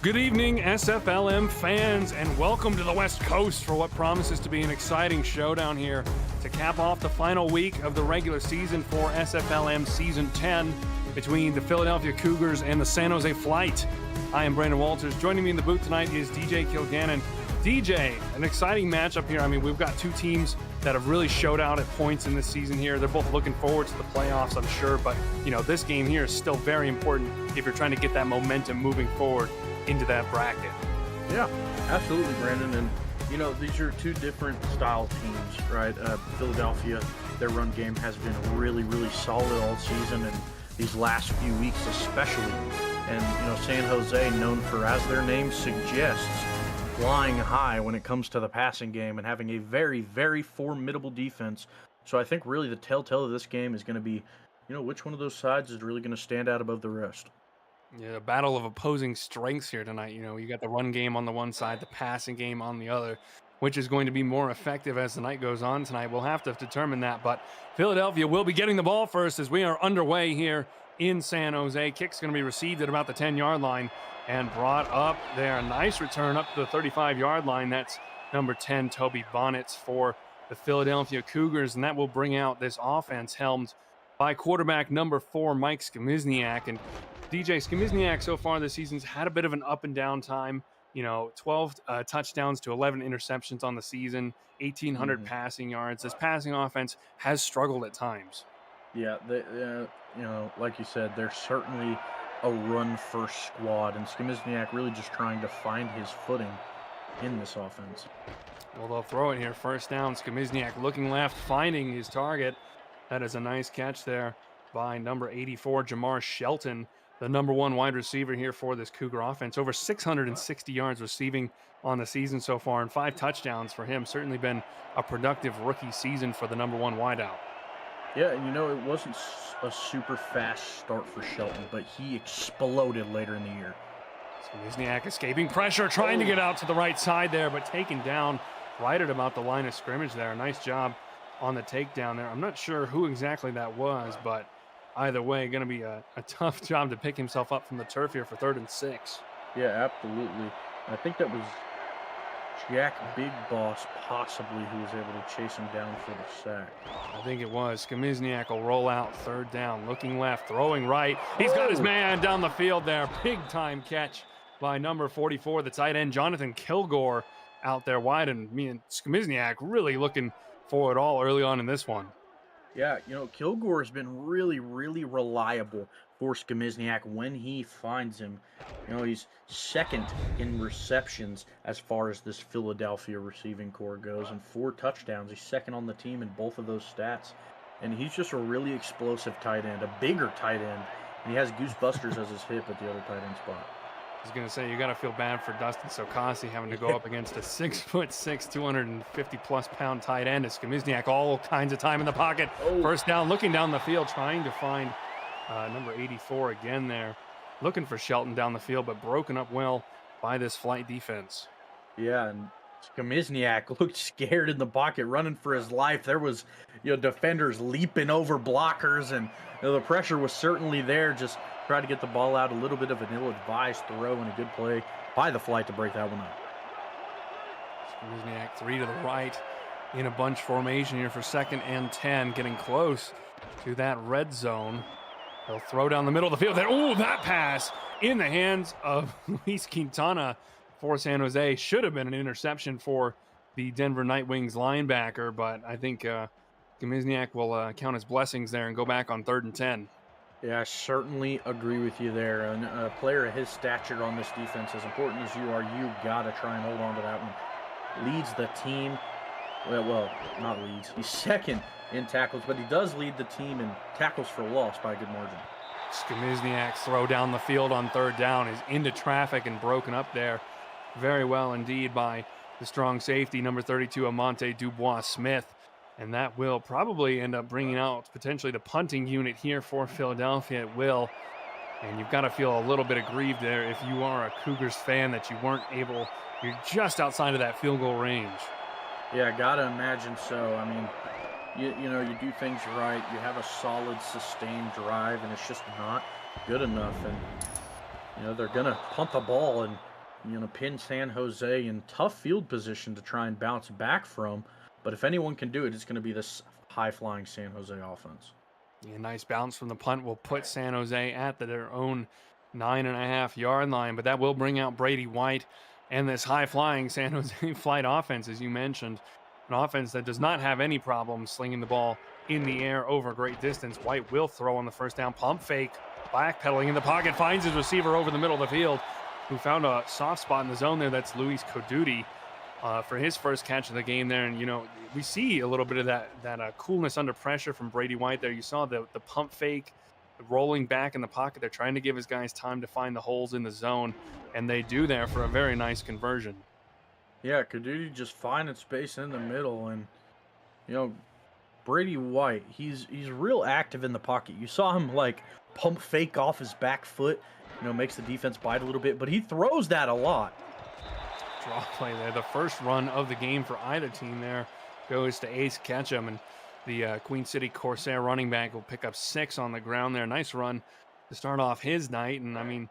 Good evening, SFLm fans, and welcome to the West Coast for what promises to be an exciting showdown here to cap off the final week of the regular season for SFLm Season 10 between the Philadelphia Cougars and the San Jose Flight. I am Brandon Walters. Joining me in the booth tonight is DJ Kilgannon. DJ, an exciting matchup here. I mean, we've got two teams that have really showed out at points in this season here. They're both looking forward to the playoffs, I'm sure, but, you know, this game here is still very important if you're trying to get that momentum moving forward into that bracket. Yeah, absolutely, Brandon. And, you know, these are two different style teams, right? Philadelphia, their run game has been really, really solid all season, and these last few weeks especially. And, you know, San Jose, known for, as their name suggests, flying high when it comes to the passing game and having a very, very formidable defense. So I think really the telltale of this game is going to be, you know, which one of those sides is really going to stand out above the rest. Yeah, a battle of opposing strengths here tonight. You know, you got the run game on the one side, the passing game on the other. Which is going to be more effective as the night goes on tonight? We'll have to determine that, but Philadelphia will be getting the ball first as we are underway here in San Jose. Kick's going to be received at about the 10-yard line and brought up there. A nice return up to the 35-yard line. That's number 10, Toby Bonnets, for the Philadelphia Cougars, and that will bring out this offense helmed by quarterback number 4, Mike Skomizniak. And DJ Skomizniak so far this season's had a bit of an up and down time. You know, 12 touchdowns to 11 interceptions on the season, 1,800 passing yards. This passing offense has struggled at times. Yeah, you know, like you said, they're certainly a run-first squad, and Skomizniak really just trying to find his footing in this offense. Well, they'll throw it here. First down, Skomizniak looking left, finding his target. That is a nice catch there by number 84, Jamar Shelton, the number 1 wide receiver here for this Cougar offense. Over 660 yards receiving on the season so far and 5 touchdowns for him. Certainly been a productive rookie season for the number 1 wideout. Yeah, and you know, it wasn't a super fast start for Shelton, but he exploded later in the year. Skomizniak escaping pressure, trying to get out to the right side there, but taken down right at about the line of scrimmage there. Nice job on the takedown there. I'm not sure who exactly that was, but either way, going to be a tough job to pick himself up from the turf here for 3rd and 6. Yeah, absolutely. I think that was Jack Big Boss possibly who was able to chase him down for the sack. I think it was. Skomizniak will roll out 3rd down, looking left, throwing right. He's got his man down the field there. Big time catch by number 44, the tight end, Jonathan Kilgore, out there wide. And me and Skomizniak really looking for it all early on in this one. Yeah, you know, Kilgore has been really, really reliable for Skomizniak when he finds him. You know, he's 2nd in receptions as far as this Philadelphia receiving core goes, and 4 touchdowns. He's 2nd on the team in both of those stats. And he's just a really explosive tight end, a bigger tight end. And he has Goosebusters as his hip at the other tight end spot. I was going to say, you got to feel bad for Dustin Sokasi having to go up against a 6'6", 250-plus pound tight end. As Skomizniak all kinds of time in the pocket. First down, looking down the field, trying to find number 84 again there. Looking for Shelton down the field, but broken up well by this Flight defense. Yeah, and Skomizniak looked scared in the pocket, running for his life. There was, you know, defenders leaping over blockers, and you know, the pressure was certainly there. Just try to get the ball out. A little bit of an ill-advised throw and a good play by the Flight to break that one up. Skomizniak 3 to the right in a bunch formation here for 2nd and 10, getting close to that red zone. They'll throw down the middle of the field there. Oh, that pass in the hands of Luis Quintana for San Jose. Should have been an interception for the Denver Nightwings linebacker, but I think Skomizniak will count his blessings there and go back on 3rd and 10. Yeah, I certainly agree with you there. And a player of his stature on this defense, as important as you are, you got to try and hold on to that one. Leads the team. Well, not leads. He's 2nd in tackles, but he does lead the team in tackles for loss by a good margin. Skomizniak's throw down the field on 3rd down is into traffic and broken up there very well indeed by the strong safety, number 32, Amante Dubois-Smith. And that will probably end up bringing out potentially the punting unit here for Philadelphia. It will. And you've got to feel a little bit aggrieved there if you are a Cougars fan that you weren't able, you're just outside of that field goal range. Yeah, gotta imagine so. I mean, you know, you do things right, you have a solid, sustained drive, and it's just not good enough. And, you know, they're going to punt the ball, and pin San Jose in tough field position to try and bounce back from. But if anyone can do it, it's going to be this high-flying San Jose offense. A nice bounce from the punt will put San Jose at their own 9.5-yard line, but that will bring out Brady White and this high-flying San Jose flight offense, as you mentioned, an offense that does not have any problem slinging the ball in the air over a great distance. White will throw on the first down, pump fake, backpedaling in the pocket, finds his receiver over the middle of the field, who found a soft spot in the zone there. That's Luis Coduti for his first catch of the game there. And, we see a little bit of that coolness under pressure from Brady White there. You saw the pump fake, the rolling back in the pocket. They're trying to give his guys time to find the holes in the zone, and they do there for a very nice conversion. Yeah, Coduti just finding space in the middle, and Brady White, he's real active in the pocket. You saw him like pump fake off his back foot, makes the defense bite a little bit, but he throws that a lot. Draw play there. The first run of the game for either team there goes to Ace Ketchum, and the Queen City Corsair running back will pick up 6 on the ground there. Nice run to start off his night. And I mean,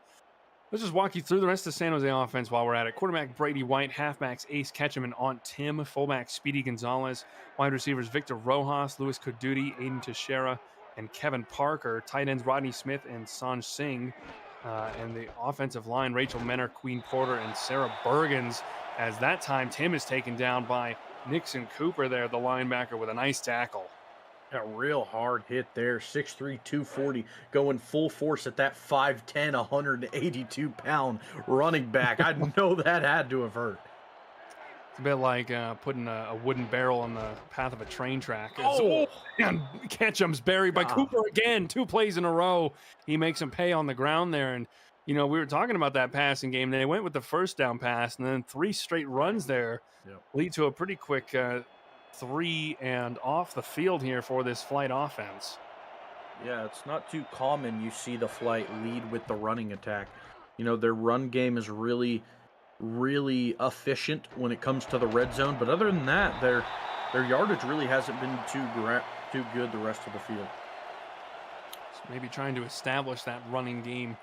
let's just walk you through the rest of the San Jose offense while we're at it. Quarterback Brady White, halfbacks Ace Ketchum and Aunt Tim, fullback Speedy Gonzalez, wide receivers Victor Rojas, Luis Coduti, Aiden Teixeira, and Kevin Parker, tight ends Rodney Smith and Sanj Singh, and the offensive line Rachel Menner, Queen Porter, and Sarah Bergens. As that time, Tim is taken down by Nixon Cooper there, the linebacker, with a nice tackle. A real hard hit there, 6'3", 240, going full force at that 5'10", 182-pound running back. I know that had to have hurt. It's a bit like putting a wooden barrel on the path of a train track. Oh! And Ketchum's buried by Cooper again. 2 plays in a row. He makes him pay on the ground there. And, we were talking about that passing game. They went with the first down pass, and then 3 straight runs there lead to a pretty quick 3 and off the field here for this flight offense. Yeah, it's not too common you see the flight lead with the running attack. Their run game is really efficient when it comes to the red zone, but other than that, their yardage really hasn't been too good the rest of the field. So maybe trying to establish that running game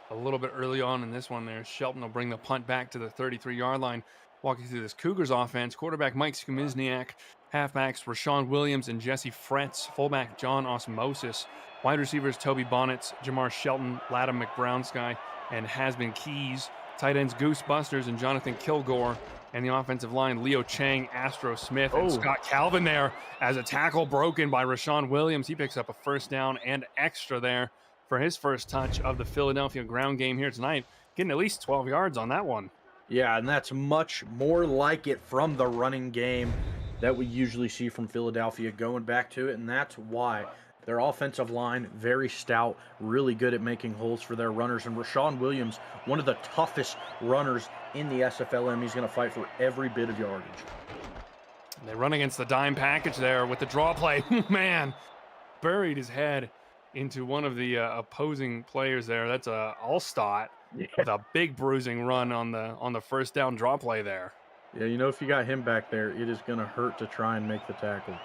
a little bit early on in this one there. Shelton will bring the punt back to the 33-yard line. Walking through this Cougars offense, quarterback Mike Skomizniak, halfbacks Rashawn Williams and Jesse Fretz, fullback John Osmosis, wide receivers Toby Bonnets, Jamar Shelton, Latham McBrownsky, and Hasbin Keys, tight ends Goose Busters and Jonathan Kilgore, and the offensive line Leo Chang, Astro Smith, and Scott Calvin there as a tackle broken by Rashawn Williams. He picks up a first down and extra there for his first touch of the Philadelphia ground game here tonight, getting at least 12 yards on that one. Yeah, and that's much more like it from the running game that we usually see from Philadelphia, going back to it, and that's why their offensive line, very stout, really good at making holes for their runners, and Rashawn Williams, one of the toughest runners in the SFLm. He's going to fight for every bit of yardage. They run against the dime package there with the draw play. Man, buried his head into one of the opposing players there. That's a Allstott with a big bruising run on the first down draw play there. Yeah, if you got him back there, it is going to hurt to try and make the tackle.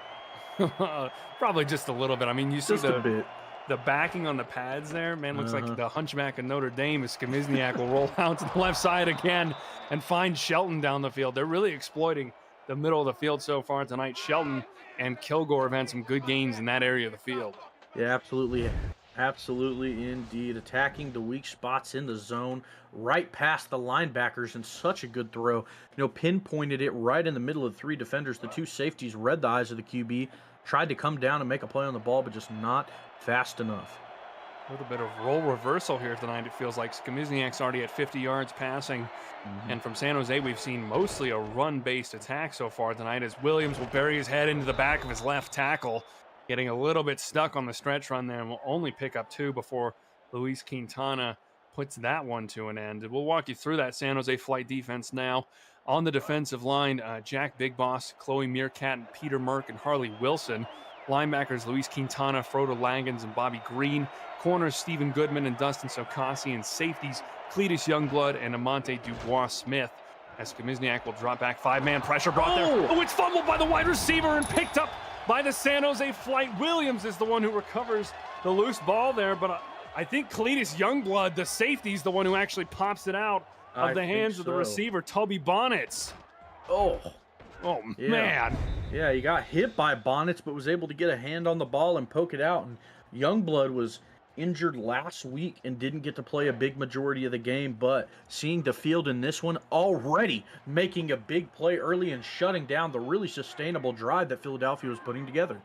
Probably just a little bit. I mean, you see just a bit. The backing on the pads there, man, looks like the hunchback of Notre Dame. As Skomizniak will roll out to the left side again and find Shelton down the field. They're really exploiting the middle of the field so far tonight. Shelton and Kilgore have had some good gains in that area of the field. Yeah, absolutely. Absolutely, indeed. Attacking the weak spots in the zone, right past the linebackers, and such a good throw. Pinpointed it right in the middle of 3 defenders. The 2 safeties read the eyes of the QB, tried to come down and make a play on the ball, but just not fast enough. A little bit of role reversal here tonight, it feels like. Skomizniak's already at 50 yards passing. And from San Jose, we've seen mostly a run-based attack so far tonight, as Williams will bury his head into the back of his left tackle, getting a little bit stuck on the stretch run there, and will only pick up 2 before Luis Quintana puts that one to an end. We'll walk you through that San Jose flight defense now. On the defensive line, Jack Big Boss, Chloe Meerkat, and Peter Merck, and Harley Wilson. Linebackers Luis Quintana, Frodo Langens, and Bobby Green. Corners Stephen Goodman and Dustin Sokasi, and safeties Cletus Youngblood and Amante Dubois Smith. As Skomizniak will drop back, 5-man pressure brought there. Oh, it's fumbled by the wide receiver and picked up by the San Jose flight. Williams is the one who recovers the loose ball there, but I think Cletus Youngblood, the safety, is the one who actually pops it out of I the think hands of the so. receiver, Toby Bonnets. Oh, Oh, yeah. man. Yeah, he got hit by Bonnets, but was able to get a hand on the ball and poke it out. And Youngblood was injured last week and didn't get to play a big majority of the game, but seeing the field in this one already making a big play early and shutting down the really sustainable drive that Philadelphia was putting together.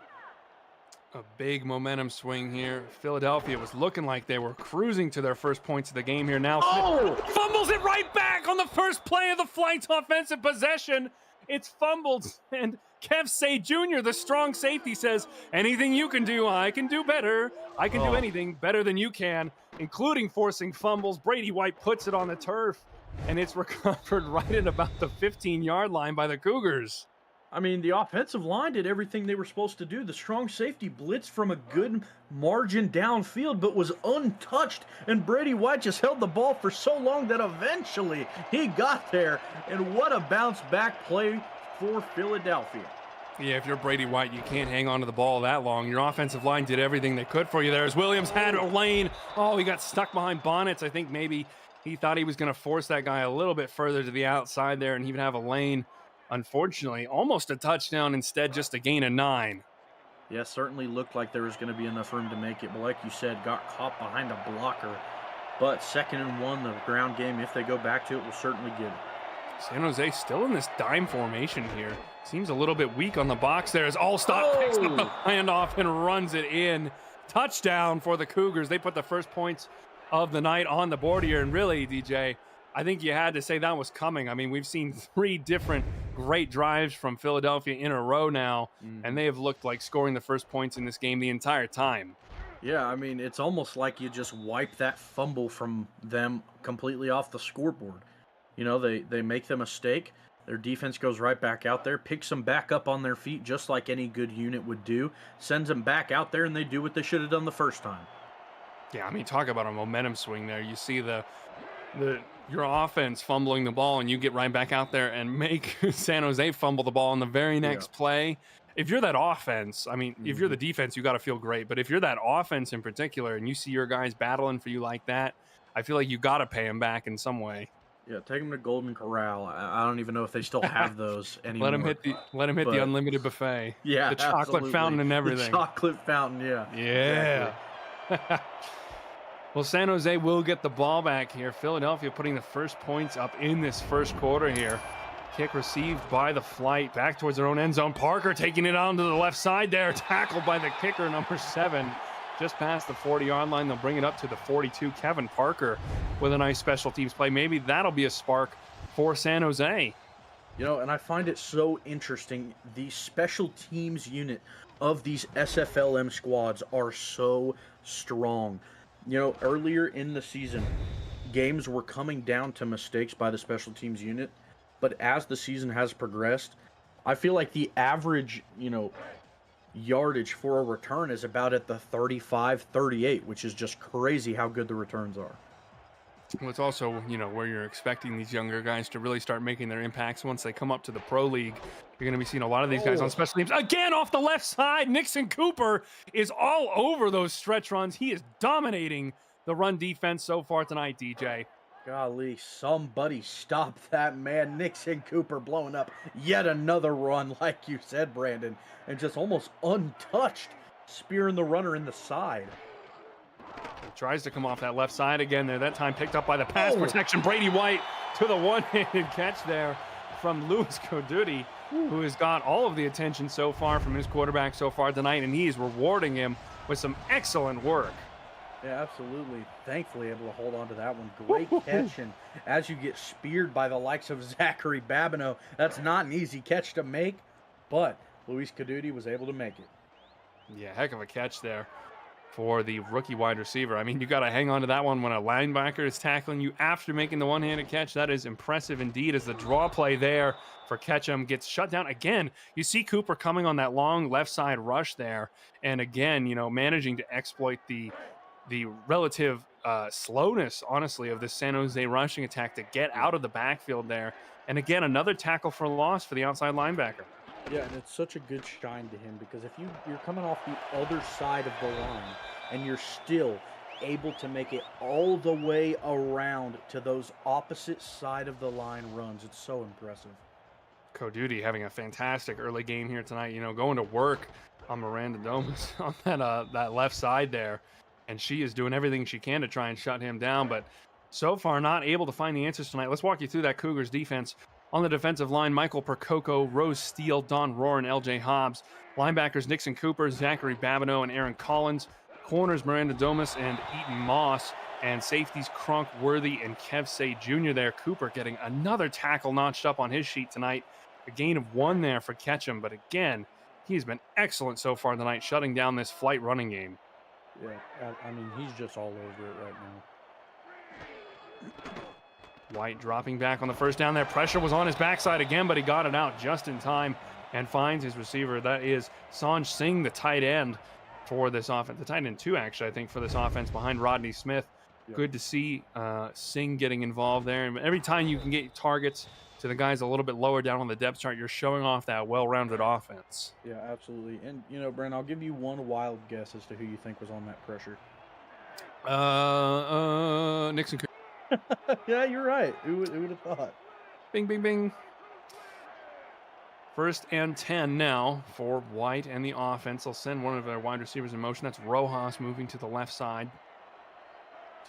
A big momentum swing here. Philadelphia was looking like they were cruising to their first points of the game here. Now Smith Oh! fumbles it right back on the first play of the Flight's offensive possession. It's fumbled, and Kev Say Jr., the strong safety, says, anything you can do, I can do better. I can do Oh, anything better than you can, including forcing fumbles. Brady White puts it on the turf, and it's recovered right at about the 15-yard line by the Cougars. I mean, the offensive line did everything they were supposed to do. The strong safety blitzed from a good margin downfield, but was untouched. And Brady White just held the ball for so long that eventually he got there. And what a bounce back play for Philadelphia. Yeah, if you're Brady White, you can't hang on to the ball that long. Your offensive line did everything they could for you there. As Williams had a lane. Oh, he got stuck behind Bonnets. I think maybe he thought he was going to force that guy a little bit further to the outside there, and he would have a lane. Unfortunately, almost a touchdown, instead just a gain of 9. Yeah, certainly looked like there was going to be enough room to make it. But like you said, got caught behind a blocker. But 2nd and 1, the ground game, if they go back to it, will certainly get it. San Jose still in this dime formation here. Seems a little bit weak on the box there as Allstott picks up the handoff and runs it in. Touchdown for the Cougars. They put the first points of the night on the board here. And really, DJ, I think you had to say that was coming. I mean, we've seen 3 different great drives from Philadelphia in a row now, and they have looked like scoring the first points in this game the entire time. Yeah, I mean, it's almost like you just wipe that fumble from them completely off the scoreboard. You know, they make the mistake. Their defense goes right back out there, picks them back up on their feet just like any good unit would do, sends them back out there, and they do what they should have done the first time. Yeah, I mean, talk about a momentum swing there. You see your offense fumbling the ball, and you get right back out there and make San Jose fumble the ball on the very next play. If you're that offense, I mean, if you're the defense, you got to feel great. But if you're that offense in particular, and you see your guys battling for you like that, I feel like you got to pay them back in some way. Yeah, take them to Golden Corral. I don't even know if they still have those anymore. Let him hit the unlimited buffet. Yeah, the chocolate absolutely. fountain and everything. The chocolate fountain, yeah. Yeah. Exactly. Well, San Jose will get the ball back here. Philadelphia putting the first points up in this first quarter here. Kick received by the Flight back towards their own end zone. Parker taking it on to the left side there. Tackled by the kicker, number 7. Just past the 40-yard line. They'll bring it up to the 42. Kevin Parker with a nice special teams play. Maybe that'll be a spark for San Jose. You know, and I find it so interesting. The special teams unit of these SFLm squads are so strong. You know, earlier in the season, games were coming down to mistakes by the special teams unit. But as the season has progressed, I feel like the average, yardage for a return is about at the 35, 38, which is just crazy how good the returns are. Well, it's also, where you're expecting these younger guys to really start making their impacts once they come up to the pro league. You're going to be seeing a lot of these guys on special teams. Again, off the left side, Nixon Cooper is all over those stretch runs. He is dominating the run defense so far tonight, DJ. Golly, somebody stop that man. Nixon Cooper blowing up yet another run, like you said, Brandon, and just almost untouched, spearing the runner in the side. He tries to come off that left side again there. That time picked up by the pass protection. Brady White to the one-handed catch there from Louis Coduti, who has got all of the attention so far from his quarterback so far tonight, and he is rewarding him with some excellent work. Yeah, absolutely. Thankfully able to hold on to that one. Great catch, and as you get speared by the likes of Zachary Babineau, that's not an easy catch to make, but Louis Coduti was able to make it. Yeah, heck of a catch there for the rookie wide receiver. I mean, you got to hang on to that one when a linebacker is tackling you after making the one-handed catch. That is impressive indeed, as the draw play there for Ketchum gets shut down. Again, you see Cooper coming on that long left side rush there, and again, managing to exploit the relative slowness, honestly, of the San Jose rushing attack to get out of the backfield there. And again, another tackle for loss for the outside linebacker. Yeah, and it's such a good shine to him, because if you're coming off the other side of the line and you're still able to make it all the way around to those opposite side of the line runs. It's so impressive. Duty having a fantastic early game here tonight. Going to work on Miranda Domus on that left side there, and she is doing everything she can to try and shut him down. But so far, not able to find the answers tonight. Let's walk you through that Cougars defense. On the defensive line, Michael Percoco, Rose Steele, Don Rohr, and LJ Hobbs. Linebackers Nixon Cooper, Zachary Babineau, and Aaron Collins. Corners Miranda Domus and Eaton Moss. And safeties Kronk Worthy and Kev Say Jr. there. Cooper getting another tackle notched up on his sheet tonight. A gain of 1 there for Ketchum, but again, he's been excellent so far tonight, shutting down this flight running game. Yeah, I mean, he's just all over it right now. White dropping back on the first down there. Pressure was on his backside again, but he got it out just in time and finds his receiver. That is Sanj Singh, the tight end for this offense. The tight end 2, actually, I think, for this offense behind Rodney Smith. Yep. Good to see Singh getting involved there. And every time you can get targets to the guys a little bit lower down on the depth chart, you're showing off that well-rounded offense. Yeah, absolutely. And, Brent, I'll give you one wild guess as to who you think was on that pressure. Nixon. Yeah, you're right. Who would have thought? Bing, bing, bing. 1st and 10 now for White and the offense. They'll send one of their wide receivers in motion. That's Rojas moving to the left side.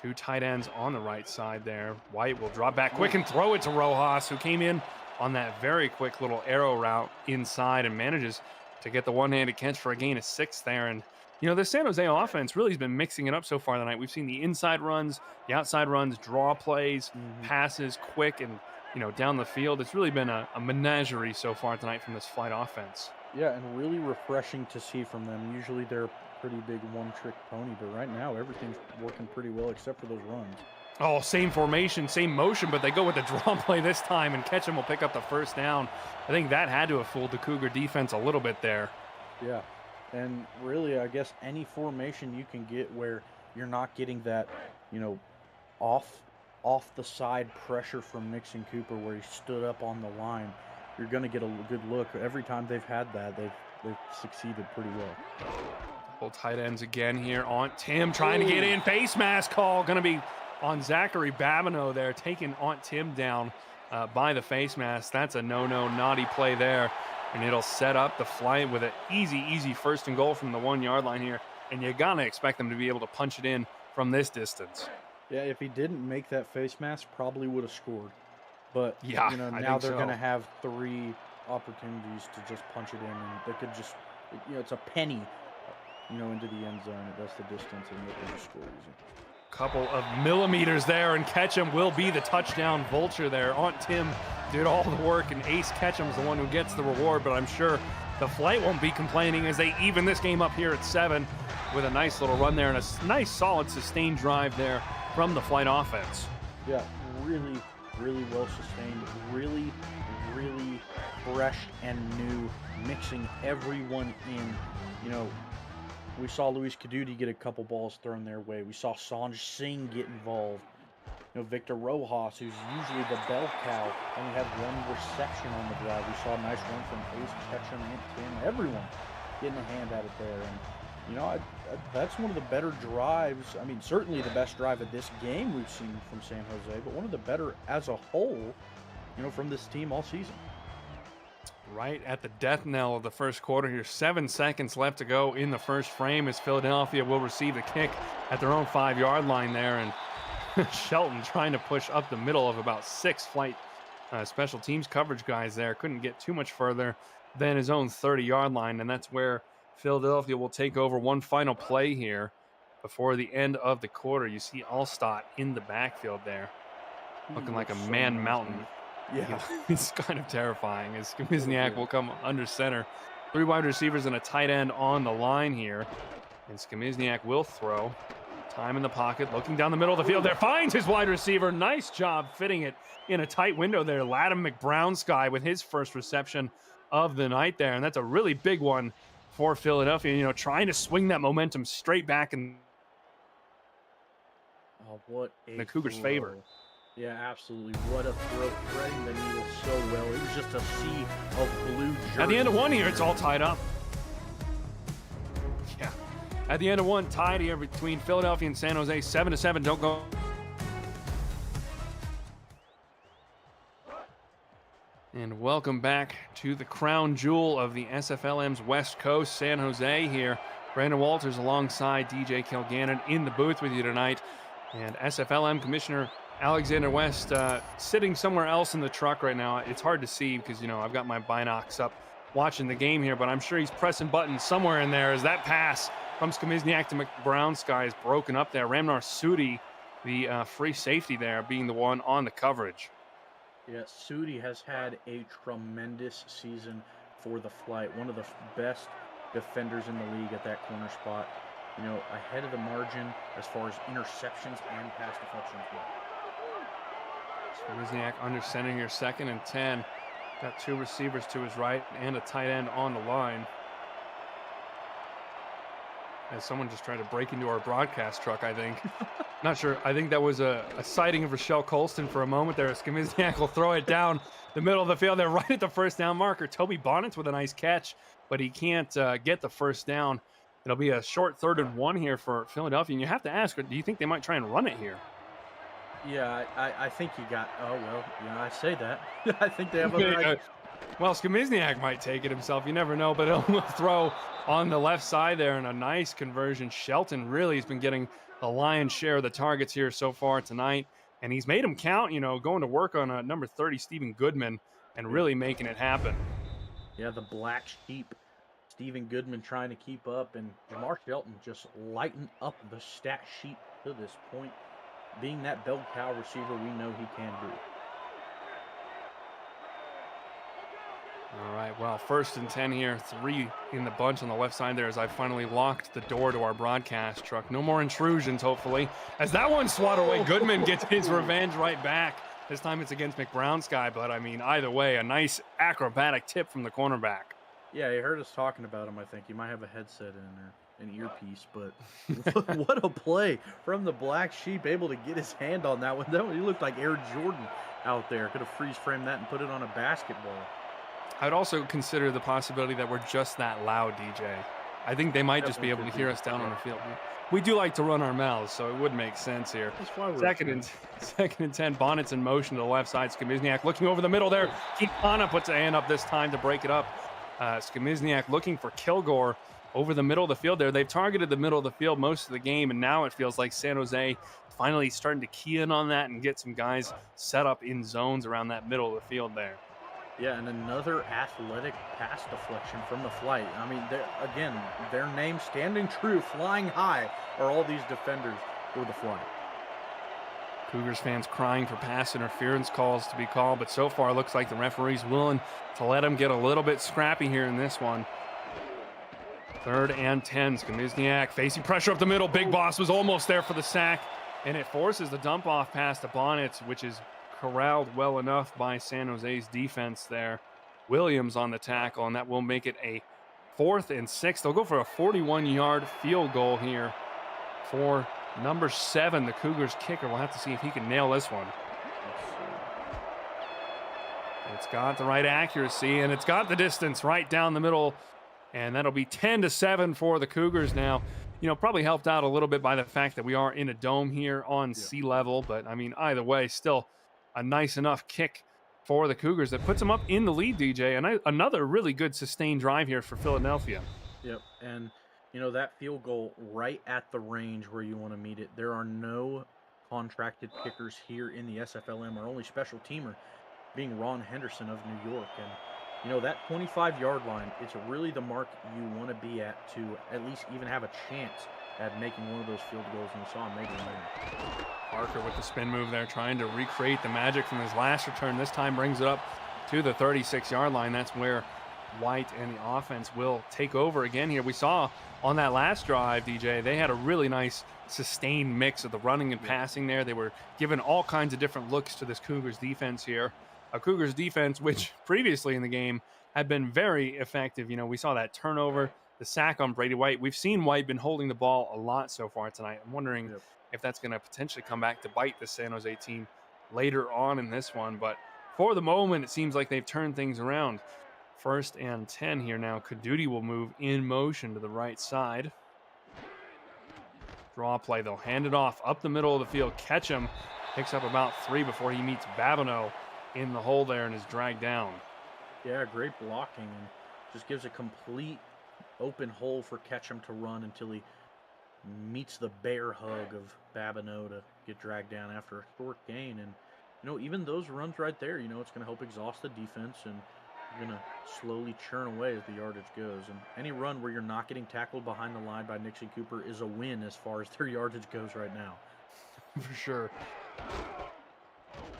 2 tight ends on the right side there. White will drop back quick and throw it to Rojas, who came in on that very quick little arrow route inside and manages to get the one-handed catch for a gain of 6 there. And, the San Jose offense really has been mixing it up so far tonight. We've seen the inside runs, the outside runs, draw plays, passes, quick, and, down the field. It's really been a menagerie so far tonight from this flight offense. Yeah, and really refreshing to see from them. Usually they're pretty big one-trick pony, but right now everything's working pretty well except for those runs. Oh, same formation, same motion, but they go with the draw play this time, and Ketchum will pick up the first down. I think that had to have fooled the Cougar defense a little bit there. Yeah, and really, I guess any formation you can get where you're not getting that, off the side pressure from Nixon Cooper where he stood up on the line, you're going to get a good look. Every time they've had that, they've succeeded pretty well. Full tight ends again here. Aunt Tim trying to get in. Face mask call. Going to be on Zachary Babineau there, taking Aunt Tim down by the face mask. That's a no-no, naughty play there. And it'll set up the flight with an easy 1st and goal from the 1-yard line here. And you got to expect them to be able to punch it in from this distance. Yeah, if he didn't make that face mask, probably would have scored. But, yeah, now they're going to have 3 opportunities to just punch it in. And they could just, it's a penny. Into the end zone. That's the distance, and they can score easy. Couple of millimeters there, and Ketchum will be the touchdown vulture there. Aunt Tim did all the work, and Ace Ketchum's the one who gets the reward, but I'm sure the flight won't be complaining as they even this game up here at 7 with a nice little run there and a nice, solid, sustained drive there from the flight offense. Yeah, really, really well sustained. Really, really fresh and new, mixing everyone in. We saw Luis Caduti get a couple balls thrown their way. We saw Sanj Singh get involved. Victor Rojas, who's usually the bell cow, only had 1 reception on the drive. We saw a nice run from Ace Ketchum and Tim. Everyone getting a hand at it there. And, that's one of the better drives. I mean, certainly the best drive of this game we've seen from San Jose, but one of the better as a whole, from this team all season. Right at the death knell of the first quarter here. 7 seconds left to go in the first frame as Philadelphia will receive the kick at their own 5-yard line there. And Shelton trying to push up the middle of about 6 flight special teams coverage guys there. Couldn't get too much further than his own 30-yard line. And that's where Philadelphia will take over. One final play here before the end of the quarter. You see Allstott in the backfield there, looking like a man mountain. Yeah, it's kind of terrifying as Skamizniak will come under center. 3 wide receivers and a tight end on the line here. And Skamizniak will throw. Time in the pocket, looking down the middle of the field there. Finds his wide receiver. Nice job fitting it in a tight window there. Latham McBrown with his first reception of the night there. And that's a really big one for Philadelphia. Trying to swing that momentum straight back in the Cougars' favor. Yeah, absolutely. What a throw, threading the needle so well. It was just a sea of blue jerseys. At the end of 1 here, it's all tied up. Yeah, At the end of one, tied here between Philadelphia and San Jose, 7-7. Don't go. And welcome back to the crown jewel of the SFLM's West Coast, San Jose here. Brandon Walters alongside DJ Kilgannon in the booth with you tonight. And SFLM Commissioner Alexander West sitting somewhere else in the truck right now. It's hard to see because, you know, I've got my binocs up watching the game here, but I'm sure he's pressing buttons somewhere in there as that pass from Skamizniak to McBrownski is broken up there. Ramnar Sudi, the free safety there, being the one on the coverage. Yeah, Sudi has had a tremendous season for the Flight. One of the best defenders in the league at that corner spot. You know, ahead of the margin as far as interceptions and pass deflections go. Skamizniak under center here, 2nd and 10. Got 2 receivers to his right and a tight end on the line. As someone just tried to break into our broadcast truck, I think. Not sure. I think that was a sighting of Rochelle Colston for a moment there. Skamizniak will throw it down the middle of the field there, right at the first down marker. Toby Bonnets with a nice catch, but he can't get the first down. It'll be a short 3rd and 1 here for Philadelphia. And you have to ask, do you think they might try and run it here? Yeah, I think he got. Oh well, yeah, I say that. I think they have a. Well, Skamizniak might take it himself. You never know, but he'll throw on the left side there, and a nice conversion. Shelton really has been getting the lion's share of the targets here so far tonight, and he's made them count. You know, going to work on number 30, Stephen Goodman, and really making it happen. Yeah, the black sheep, Stephen Goodman, trying to keep up, and Lamar Shelton just lighten up the stat sheet to this point. Being that bell cow receiver we know he can do. All right, well, 1st and 10 here, 3 in the bunch on the left side there as I finally locked the door to our broadcast truck. No more intrusions, hopefully. As that one swatted away, Goodman gets his revenge right back. This time it's against McBrownski, but I mean, either way, a nice acrobatic tip from the cornerback. Yeah, he heard us talking about him, I think. He might have a headset in there. An earpiece, but what a play from the black sheep, able to get his hand on that one. He looked like Air Jordan out there. Could have freeze framed that and put it on a basketball. I'd also consider the possibility that we're just that loud, DJ. I think they might just be able to hear us down on the field. We do like to run our mouths, so it would make sense here. That's why we're 2nd and 10. Bonnets in motion to the left side. Skamizniak looking over the middle there. Keepana puts a hand up this time to break it up. Skamizniak looking for Kilgore over the middle of the field there. They've targeted the middle of the field most of the game, and now it feels like San Jose finally starting to key in on that and get some guys set up in zones around that middle of the field there. Yeah, and another athletic pass deflection from the Flight. I mean, again, their name standing true, flying high, are all these defenders for the Flight. Cougars fans crying for pass interference calls to be called, but so far it looks like the referee's willing to let them get a little bit scrappy here in this one. 3rd and 10. Skamizniak facing pressure up the middle. Big Boss was almost there for the sack, and it forces the dump off pass to Bonnets, which is corralled well enough by San Jose's defense there. Williams on the tackle, and that will make it a 4th and 6. They'll go for a 41-yard field goal here for number 7, the Cougars kicker. We'll have to see if he can nail this one. It's got the right accuracy, and it's got the distance right down the middle. And that'll be 10-7 for the Cougars now. You know, probably helped out a little bit by the fact that we are in a dome here on sea level. But, I mean, either way, still a nice enough kick for the Cougars that puts them up in the lead, DJ. And another really good sustained drive here for Philadelphia. Yep, and, you know, that field goal right at the range where you want to meet it. There are no contracted kickers here in the SFLM. Our only special teamer being Ron Henderson of New York. And you know, that 25-yard line, it's really the mark you want to be at least even have a chance at making one of those field goals, and we saw him make it there. Parker with the spin move there, trying to recreate the magic from his last return. This time brings it up to the 36-yard line. That's where White and the offense will take over again here. We saw on that last drive, DJ, they had a really nice sustained mix of the running and passing there. They were given all kinds of different looks to this Cougars defense here. A Cougars defense, which previously in the game had been very effective. You know, we saw that turnover, the sack on Brady White. We've seen White been holding the ball a lot so far tonight. I'm wondering if that's going to potentially come back to bite the San Jose team later on in this one. But for the moment, it seems like they've turned things around. 1st and 10 here now. Kadudi will move in motion to the right side. Draw play, they'll hand it off up the middle of the field. Ketchum picks up about 3 before he meets Babineau in the hole there and is dragged down. Yeah, great blocking, and just gives a complete open hole for Ketchum to run until he meets the bear hug of Babineau to get dragged down after a short gain. And, even those runs right there, it's going to help exhaust the defense, and you're going to slowly churn away as the yardage goes. And any run where you're not getting tackled behind the line by Nixie Cooper is a win as far as their yardage goes right now. For sure.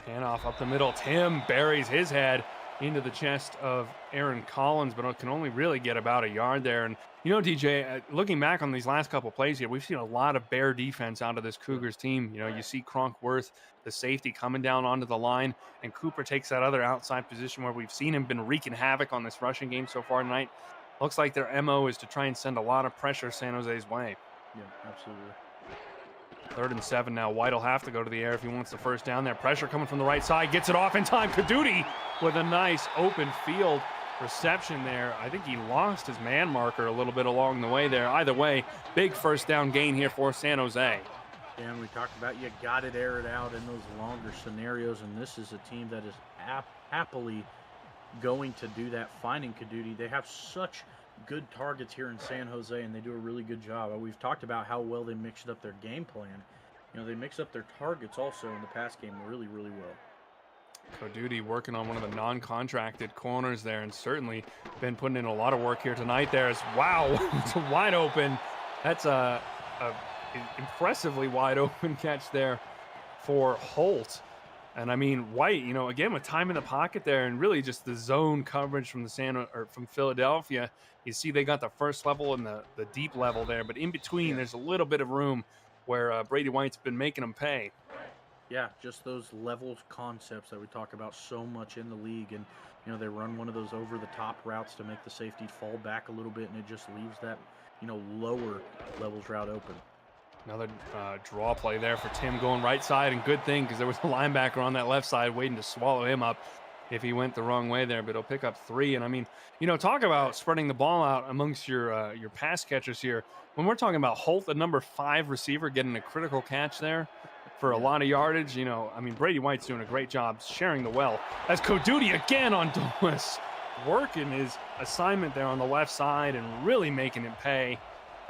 Handoff up the middle. Tim buries his head into the chest of Aaron Collins, but it can only really get about a yard there. And, DJ, looking back on these last couple plays here, we've seen a lot of bear defense out of this Cougars team. You see Cronkworth, the safety, coming down onto the line, and Cooper takes that other outside position where we've seen him been wreaking havoc on this rushing game so far tonight. Looks like their MO is to try and send a lot of pressure San Jose's way. Yeah, absolutely. 3rd and 7 now. White will have to go to the air if he wants the first down there. Pressure coming from the right side. Gets it off in time. Kaduti with a nice open field reception there. I think he lost his man marker a little bit along the way there. Either way, big first down gain here for San Jose. And we talked about you got to air it out in those longer scenarios, and this is a team that is happily going to do that, finding Kaduti. They have such good targets here in San Jose, and they do a really good job. We've talked about how well they mixed up their game plan. They mixed up their targets also in the pass game really, really well. Kaduti working on one of the non-contracted corners there, and certainly been putting in a lot of work here tonight. Wow, it's wide open. That's a impressively wide open catch there for Holt. And I mean, White, again, with time in the pocket there and really just the zone coverage from from Philadelphia, you see they got the first level and the deep level there, but in between, there's a little bit of room where Brady White's been making them pay. Yeah, just those levels concepts that we talk about so much in the league. And, they run one of those over-the-top routes to make the safety fall back a little bit, and it just leaves that, lower levels route open. Another draw play there for Tim going right side, and good thing because there was a linebacker on that left side waiting to swallow him up if he went the wrong way there, but he'll pick up 3. And I mean, talk about spreading the ball out amongst your pass catchers here. When we're talking about Holt, the number 5 receiver, getting a critical catch there for a lot of yardage, I mean, Brady White's doing a great job sharing the well. As Kaduti again on Domas, working his assignment there on the left side and really making him pay.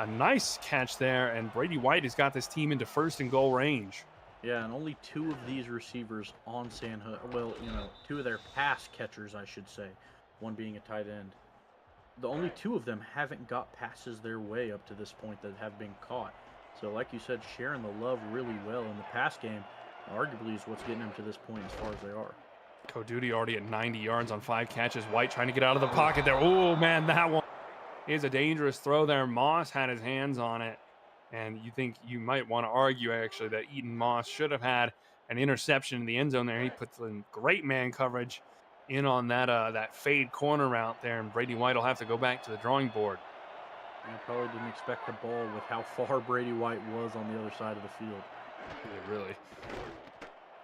A nice catch there, and Brady White has got this team into 1st and goal range. Yeah, and only 2 of these receivers on San Jose, well, 2 of their pass catchers, I should say, one being a tight end. The only 2 of them haven't got passes their way up to this point that have been caught. So like you said, sharing the love really well in the pass game arguably is what's getting them to this point as far as they are. Kaduti already at 90 yards on 5 catches. White trying to get out of the pocket there. Oh, man, that one is a dangerous throw there. Moss had his hands on it, and you might want to argue, actually, that Eaton Moss should have had an interception in the end zone there. He puts in great man coverage in on that fade corner route there, and Brady White will have to go back to the drawing board. I probably didn't expect the ball with how far Brady White was on the other side of the field. Yeah, really.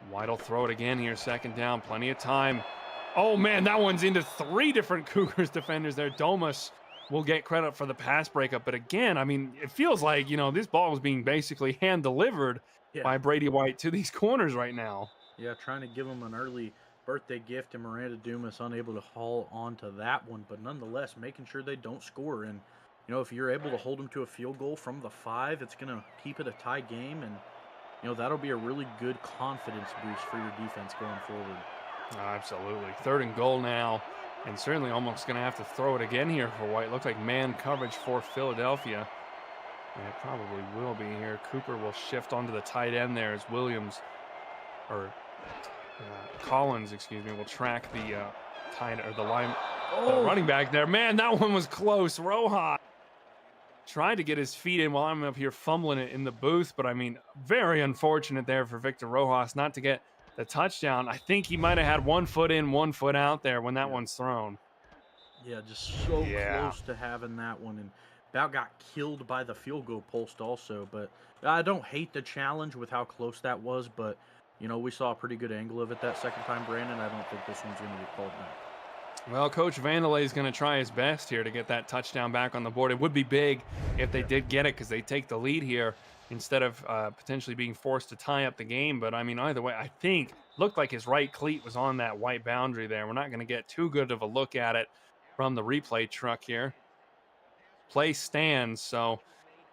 White will throw it again here, 2nd down, plenty of time. Oh, man, that one's into 3 different Cougars defenders there. Domas will get credit for the pass breakup, but again, I mean, it feels like, this ball was being basically hand-delivered by Brady White to these corners right now. Yeah, trying to give him an early birthday gift, and Miranda Dumas unable to haul onto that one, but nonetheless, making sure they don't score. And if you're able to hold them to a field goal from the 5, it's going to keep it a tie game, and, that'll be a really good confidence boost for your defense going forward. Absolutely. 3rd and goal now, and certainly almost going to have to throw it again here for White. Looks like man coverage for Philadelphia, and it probably will be here. Cooper will shift onto the tight end there as Collins, will track the running back there. Man, that one was close. Rojas tried to get his feet in while I'm up here fumbling it in the booth, but I mean, very unfortunate there for Victor Rojas not to get the touchdown. I think he might have had 1 foot in, 1 foot out there when that one's thrown. Yeah, just so close to having that one, and about got killed by the field goal post also. But I don't hate the challenge with how close that was, but we saw a pretty good angle of it that second time, Brandon. I don't think this one's going to get called back. Well, Coach Vandelay is going to try his best here to get that touchdown back on the board. It would be big if they Yeah. did get it because they take the lead here instead of potentially being forced to tie up the game. But I mean, either way, I think looked like his right cleat was on that white boundary there. We're not going to get too good of a look at it from the replay truck here. Play stands, so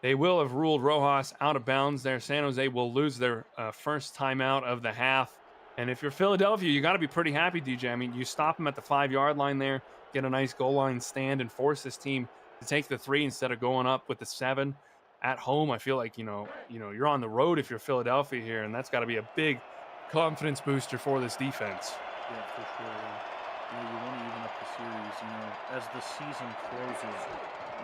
they will have ruled Rojas out of bounds there. San Jose will lose their first timeout of the half. And if you're Philadelphia, you got to be pretty happy, DJ. I mean, you stop them at the 5-yard line there, get a nice goal line stand, and force this team to take the 3 instead of going up with the 7 at home. I feel like you're on the road if you're Philadelphia here, and that's got to be a big confidence booster for this defense. Yeah, for sure. You want to even up the series. As the season closes,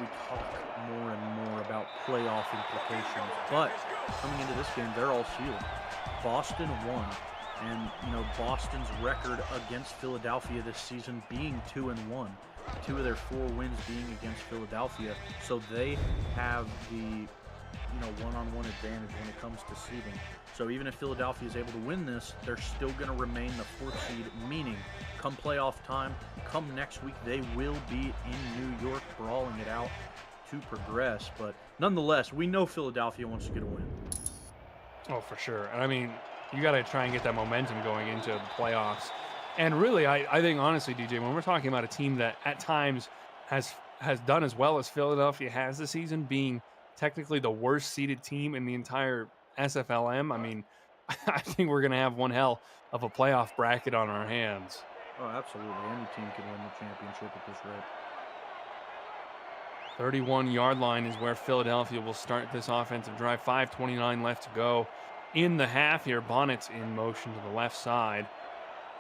we talk more and more about playoff implications. But coming into this game, they're all sealed. Boston won, and Boston's record against Philadelphia this season being 2-1. 2 of their 4 wins being against Philadelphia, so they have the one-on-one advantage when it comes to seeding. So even if Philadelphia is able to win this, they're still going to remain the 4th seed, meaning come playoff time, come next week, they will be in New York brawling it out to progress. But nonetheless, we know Philadelphia wants to get a win. Oh, for sure. And I mean, you got to try and get that momentum going into the playoffs. And really, I think, honestly, DJ, when we're talking about a team that at times has done as well as Philadelphia has this season, being technically the worst seeded team in the entire SFLm, I mean, I think we're going to have one hell of a playoff bracket on our hands. Oh, absolutely. Any team can win the championship at this rate. 31-yard line is where Philadelphia will start this offensive drive. 5:29 left to go in the half here. Bonnet's in motion to the left side.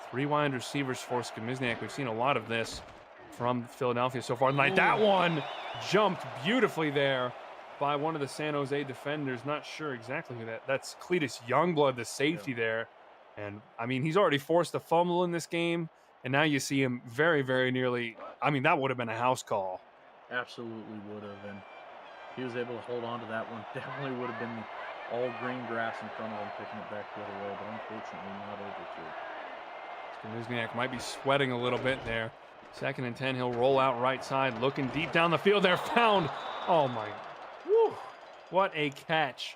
3 wide receivers for Skamizniak. We've seen a lot of this from Philadelphia so far tonight. That one jumped beautifully there by one of the San Jose defenders. Not sure exactly who that's Cletus Youngblood, the safety there. And I mean, he's already forced a fumble in this game, and now you see him very, very nearly. I mean, that would have been a house call. Absolutely would have, and he was able to hold on to that one. Definitely would have been all green grass in front of him, picking it back the other way, but unfortunately not able to. Skamizniak might be sweating a little bit there. 2nd and 10, he'll roll out right side, looking deep down the field there, found. Oh my, whew, what a catch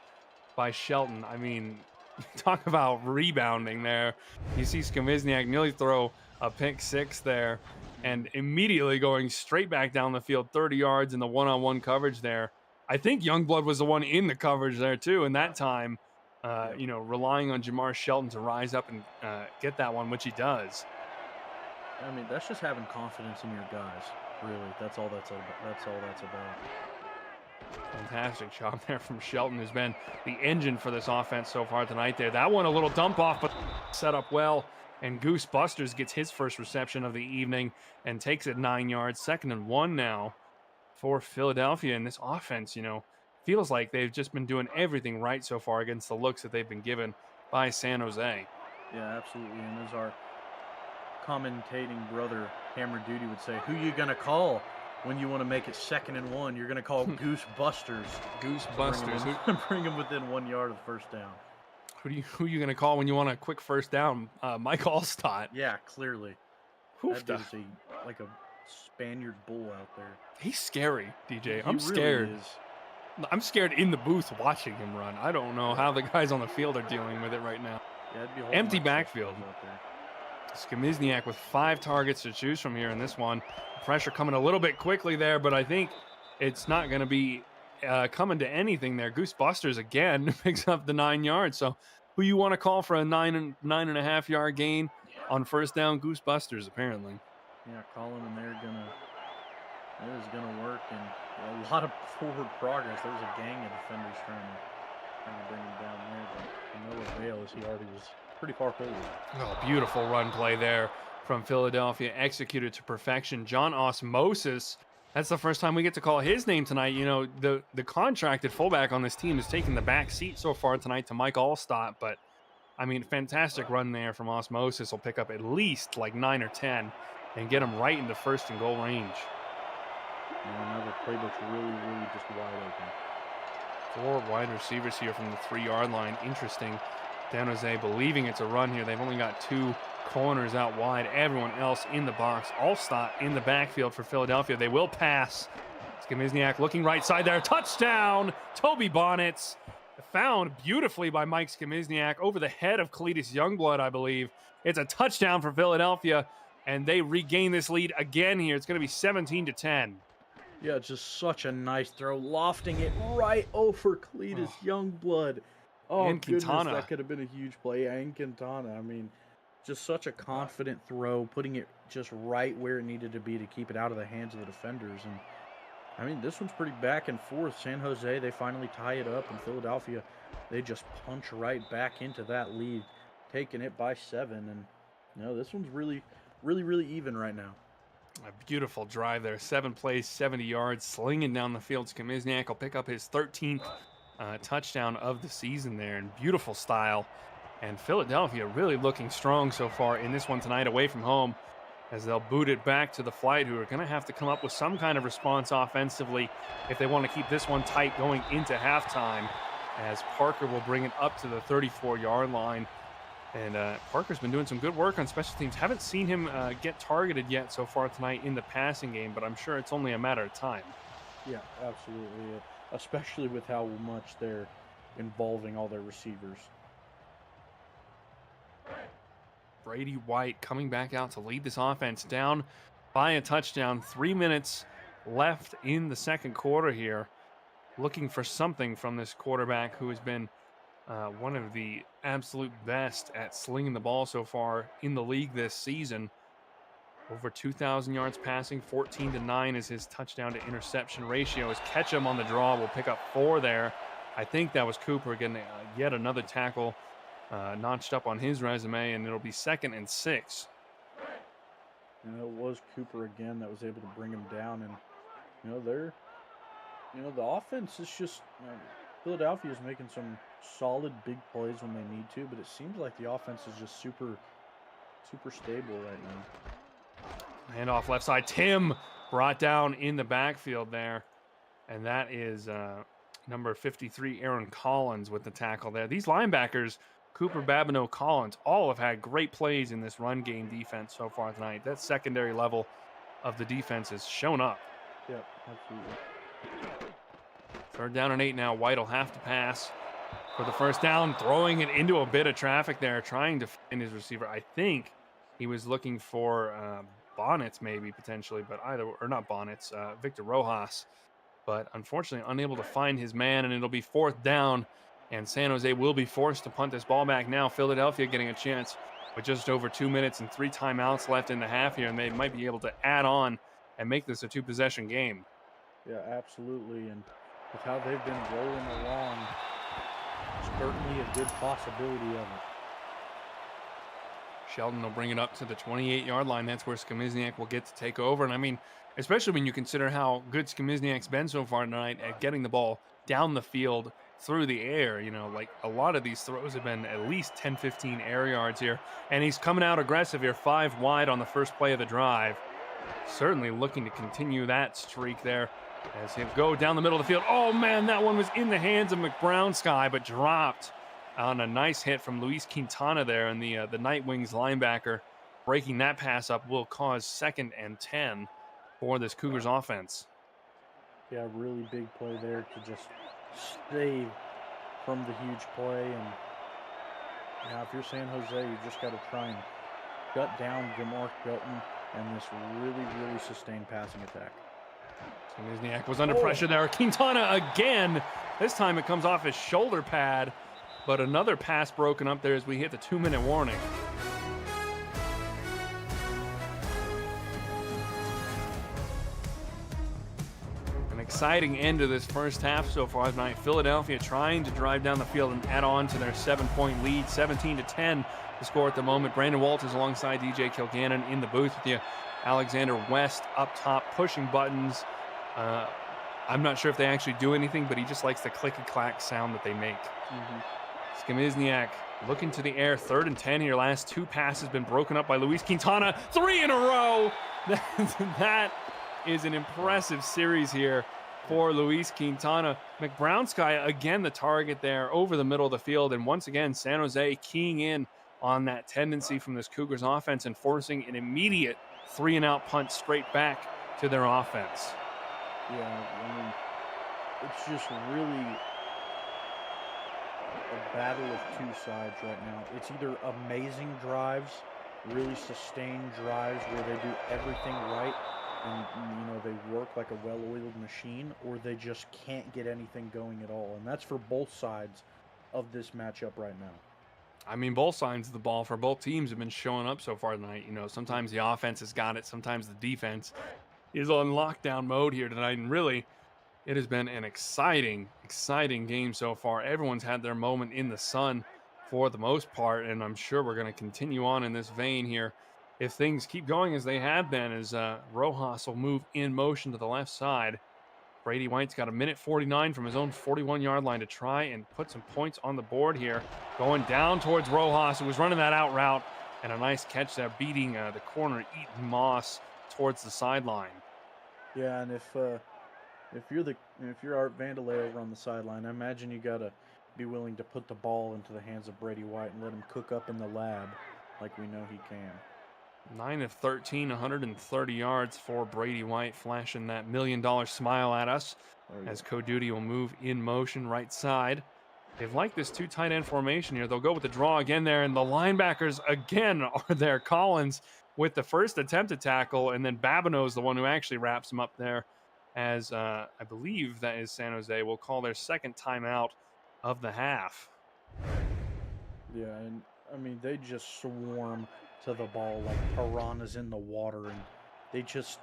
by Shelton. I mean, talk about rebounding there. You see Skamizniak nearly throw a pick 6 there, and immediately going straight back down the field, 30 yards in the one-on-one coverage there. I think Youngblood was the one in the coverage there too, and that time, relying on Jamar Shelton to rise up and get that one, which he does. I mean, that's just having confidence in your guys. Really, that's all that's about. Fantastic job there from Shelton, who's been the engine for this offense so far tonight there. That one a little dump off, but set up well. And Goose Busters gets his first reception of the evening and takes it 9 yards. 2nd and 1 now for Philadelphia. And this offense, feels like they've just been doing everything right so far against the looks that they've been given by San Jose. Yeah, absolutely. And as our commentating brother, Hammer Duty, would say, who you going to call when you want to make it 2nd and 1? You're going to call Goose Busters. Goose Busters. Bring them within 1 yard of the first down. Who you going to call when you want a quick first down? Mike Allstott. Yeah, clearly. That dude's like a Spaniard bull out there. He's scary, DJ. I'm Really scared. is. I'm scared in the booth watching him run. I don't know how the guys on the field are dealing with it right now. Yeah, it'd be Empty backfield. out there. Skamizniak with 5 targets to choose from here in this one. Pressure coming a little bit quickly there, but I think it's not going to be coming to anything there. Goose Busters again picks up the 9 yards. So who you want to call for a 9.5 yard gain on first down? Goose Busters, apparently. Yeah, call them, and it is gonna work, and a lot of forward progress. There was a gang of defenders trying to bring him down there, but no avail, as he already was pretty far forward. Oh, beautiful run play there from Philadelphia, executed to perfection. John Osmosis, that's the first time we get to call his name tonight. The contracted fullback on this team is taking the back seat so far tonight to Mike Allstott, but I mean, fantastic run there from Osmosis. Will pick up at least like 9 or 10 and get him right into 1st and goal range. Now the playbook's really just wide open. 4 wide receivers here from the 3 yard line. Interesting San Jose believing it's a run here. They've only got 2 corners out wide. Everyone else in the box. Allstott in the backfield for Philadelphia. They will pass. Skimizniak looking right side there. Touchdown! Toby Bonnets. Found beautifully by Mike Skimizniak over the head of Cletus Youngblood, I believe. It's a touchdown for Philadelphia, and they regain this lead again here. It's going to be 17-10. Yeah, just such a nice throw, lofting it right over Cletus Youngblood. Oh, And goodness, Quintana. that could have been a huge play. And Quintana, I mean, just such a confident throw, putting it just right where it needed to be to keep it out of the hands of the defenders. And, I mean, this one's pretty back and forth. San Jose, they finally tie it up, and Philadelphia, they just punch right back into that lead, taking it by 7. And, you know, this one's really, really even right now. A beautiful drive there. 7 plays, 70 yards, slinging down the field. Skimizniak will pick up his 13th touchdown of the season there in beautiful style. And Philadelphia really looking strong so far in this one tonight away from home, as they'll boot it back to the Flight, who are going to have to come up with some kind of response offensively if they want to keep this one tight going into halftime, as Parker will bring it up to the 34-yard line. And Parker's been doing some good work on special teams. Haven't seen him get targeted yet so far tonight in the passing game, but I'm sure it's only a matter of time. Yeah, absolutely. Especially with how much they're involving all their receivers. Brady White coming back out to lead this offense down by a touchdown. 3 minutes left in the second quarter here. Looking for something from this quarterback who has been one of the absolute best at slinging the ball so far in the league this season. Over 2,000 yards passing, 14-9 is his touchdown to interception ratio. As Ketchum on the draw will pick up 4 there. I think that was Cooper getting yet another tackle notched up on his resume, and it'll be 2nd and 6. And it was Cooper again that was able to bring him down. And, the offense is just, Philadelphia is making some solid big plays when they need to, but it seems like the offense is just super stable right now. Handoff left side. Tim brought down in the backfield there. And that is number 53, Aaron Collins, with the tackle there. These linebackers, Cooper, Babineau, Collins, all have had great plays in this run game defense so far tonight. That secondary level of the defense has shown up. Yep, absolutely. 3rd down and 8 now. White will have to pass for the first down, throwing it into a bit of traffic there, trying to find his receiver. I think he was looking for Bonnets maybe potentially, but not Bonnets, Victor Rojas. But unfortunately unable to find his man, and it'll be 4th down, and San Jose will be forced to punt this ball back now. Philadelphia getting a chance with just over 2 minutes and 3 timeouts left in the half here, and they might be able to add on and make this a 2-possession game. Yeah, absolutely. And with how they've been rolling along, certainly a good possibility of it. Sheldon will bring it up to the 28-yard line. That's where Skimizniak will get to take over. And I mean, especially when you consider how good Skimizniak's been so far tonight at getting the ball down the field through the air. Like a lot of these throws have been at least 10, 15 air yards here. And he's coming out aggressive here, 5 wide on the first play of the drive. Certainly looking to continue that streak there as he'll go down the middle of the field. Oh, man, that one was in the hands of McBrown, but dropped on a nice hit from Luis Quintana there, and the Night Wings linebacker breaking that pass up will cause 2nd and 10 for this Cougars offense. Yeah, really big play there to just save from the huge play. And now if you're San Jose, you just got to try and gut down DeMarc Belton and this really sustained passing attack. Skimizniak was under pressure there. Quintana again. This time it comes off his shoulder pad, but another pass broken up there as we hit the 2-minute warning. An exciting end to this first half so far tonight. Philadelphia trying to drive down the field and add on to their 7-point lead. 17-10 the score at the moment. Brandon Walters alongside DJ Kilgannon in the booth with you. Alexander West up top pushing buttons. I'm not sure if they actually do anything, but he just likes the clicky-clack sound that they make. Skimizniak looking to the air. 3rd and 10 here. Last 2 passes been broken up by Luis Quintana. 3 in a row. That is an impressive series here Yeah. for Luis Quintana. McBrownski, again, the target there over the middle of the field. And once again, San Jose keying in on that tendency from this Cougars offense and forcing an immediate 3-and-out punt straight back to their offense. Yeah, I mean, it's just really a battle of two sides right now. It's either amazing drives, really sustained drives where they do everything right and they work like a well-oiled machine, or they just can't get anything going at all. And that's for both sides of this matchup right now. I mean, both sides of the ball for both teams have been showing up so far tonight. Sometimes the offense has got it, sometimes the defense is on lockdown mode here tonight. And really, it has been an exciting game so far. Everyone's had their moment in the sun for the most part, and I'm sure we're going to continue on in this vein here if things keep going as they have been. As Rojas will move in motion to the left side. Brady White's got a minute 49 from his own 41-yard line to try and put some points on the board here. Going down towards Rojas, who was running that out route, and a nice catch there, beating the corner, Eaton Moss towards the sideline. Yeah, and if you're Art Vandelay over on the sideline, I imagine you gotta be willing to put the ball into the hands of Brady White and let him cook up in the lab like we know he can. 9 of 13, 130 yards for Brady White, flashing that $1 million smile at us as Coduty will move in motion right side. They've liked this two tight end formation here. They'll go with the draw again there, and the linebackers again are there. Collins with the first attempt to tackle, and then Babineau's the one who actually wraps him up there as I believe that is San Jose will call their second timeout of the half. Yeah, and I mean they just swarm to the ball like piranhas in the water, and they just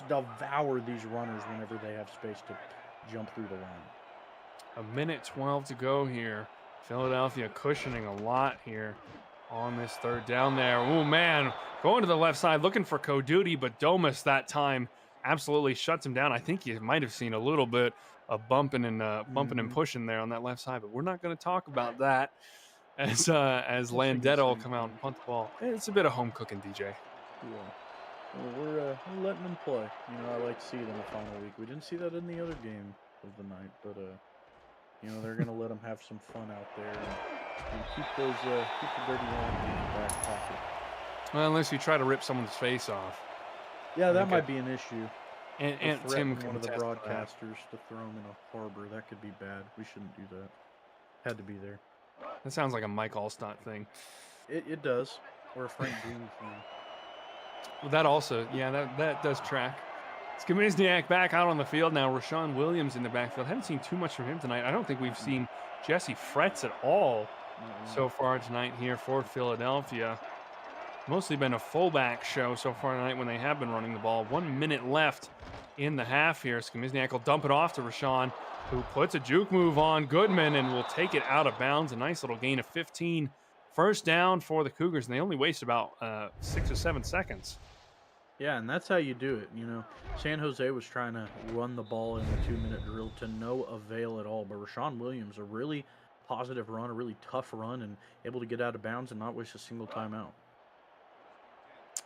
devour these runners whenever they have space to jump through the line. A minute 12 to go here. Philadelphia cushioning a lot here on this third down there. Oh, man. Going to the left side, looking for Coduty, but Domus that time absolutely shuts him down. I think you might have seen a little bit of bumping and pushing there on that left side, but we're not going to talk about that as We'll sing the Landetta will same come out thing. and punt the ball. It's a bit of home cooking, DJ. Yeah. Well, we're letting them play. I like to see it in the final week. We didn't see that in the other game of the night, but they're gonna let them have some fun out there and keep the dirty ones in the back pocket. Well, unless you try to rip someone's face off. Yeah, that might be an issue. And Tim can one of the attest to that. broadcasters to throw him in a harbor. That could be bad. We shouldn't do that. Had to be there. That sounds like a Mike Allstott thing. It does. Or a Frank Boone thing. Well, that also, yeah, that does track. Skamizniak back out on the field now. Rashawn Williams in the backfield. Haven't seen too much from him tonight. I don't think we've seen Jesse Fretz at all so far tonight here for Philadelphia. Mostly been a fullback show so far tonight when they have been running the ball. 1 minute left in the half here. Skamizniak will dump it off to Rashawn, who puts a juke move on Goodman and will take it out of bounds. A nice little gain of 15. First down for the Cougars, and they only waste about 6 or 7 seconds. Yeah, and that's how you do it. San Jose was trying to run the ball in the 2-minute drill to no avail at all. But Rashawn Williams, a really positive run, a really tough run, and able to get out of bounds and not waste a single timeout.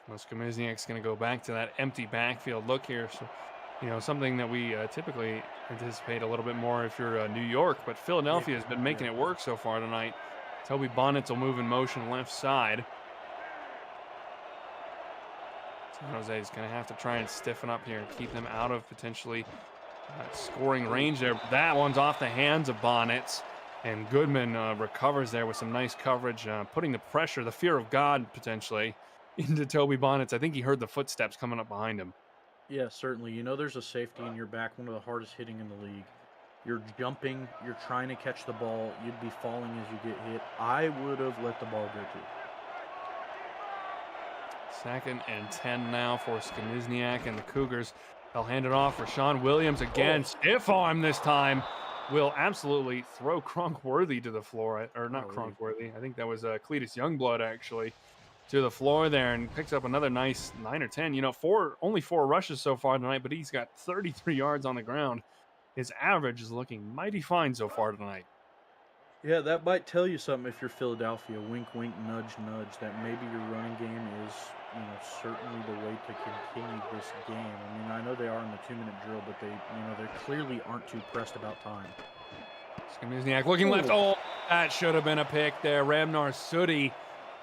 Well, Skamizniak's going to go back to that empty backfield look here. So, something that we typically anticipate a little bit more if you're New York, but Philadelphia has been making it work so far tonight. Toby Bonnets will move in motion left side. San Jose is going to have to try and stiffen up here and keep them out of potentially scoring range there. That one's off the hands of Bonnets, and Goodman recovers there with some nice coverage, putting the pressure, the fear of God potentially, into Toby Bonnets. I think he heard the footsteps coming up behind him. Yeah, certainly. There's a safety in your back, one of the hardest hitting in the league. You're jumping, you're trying to catch the ball, you'd be falling as you get hit. I would have let the ball go too. 2nd and 10 now for Skamizniak and the Cougars. They'll hand it off. Rashawn Williams again, stiff arm this time. Will absolutely throw Cronkworthy to the floor, or not Cronkworthy. I think that was Cletus Youngblood actually to the floor there, and picks up another nice 9 or 10. Only 4 rushes so far tonight, but he's got 33 yards on the ground. His average is looking mighty fine so far tonight. Yeah, that might tell you something if you're Philadelphia. Wink, wink, nudge, nudge. That maybe your running game is certainly the way to continue this game. I mean, I know they are in the 2-minute drill, but they clearly aren't too pressed about time. Skamizniak looking left. Oh, Oh, that should have been a pick there. Ramnar Sudi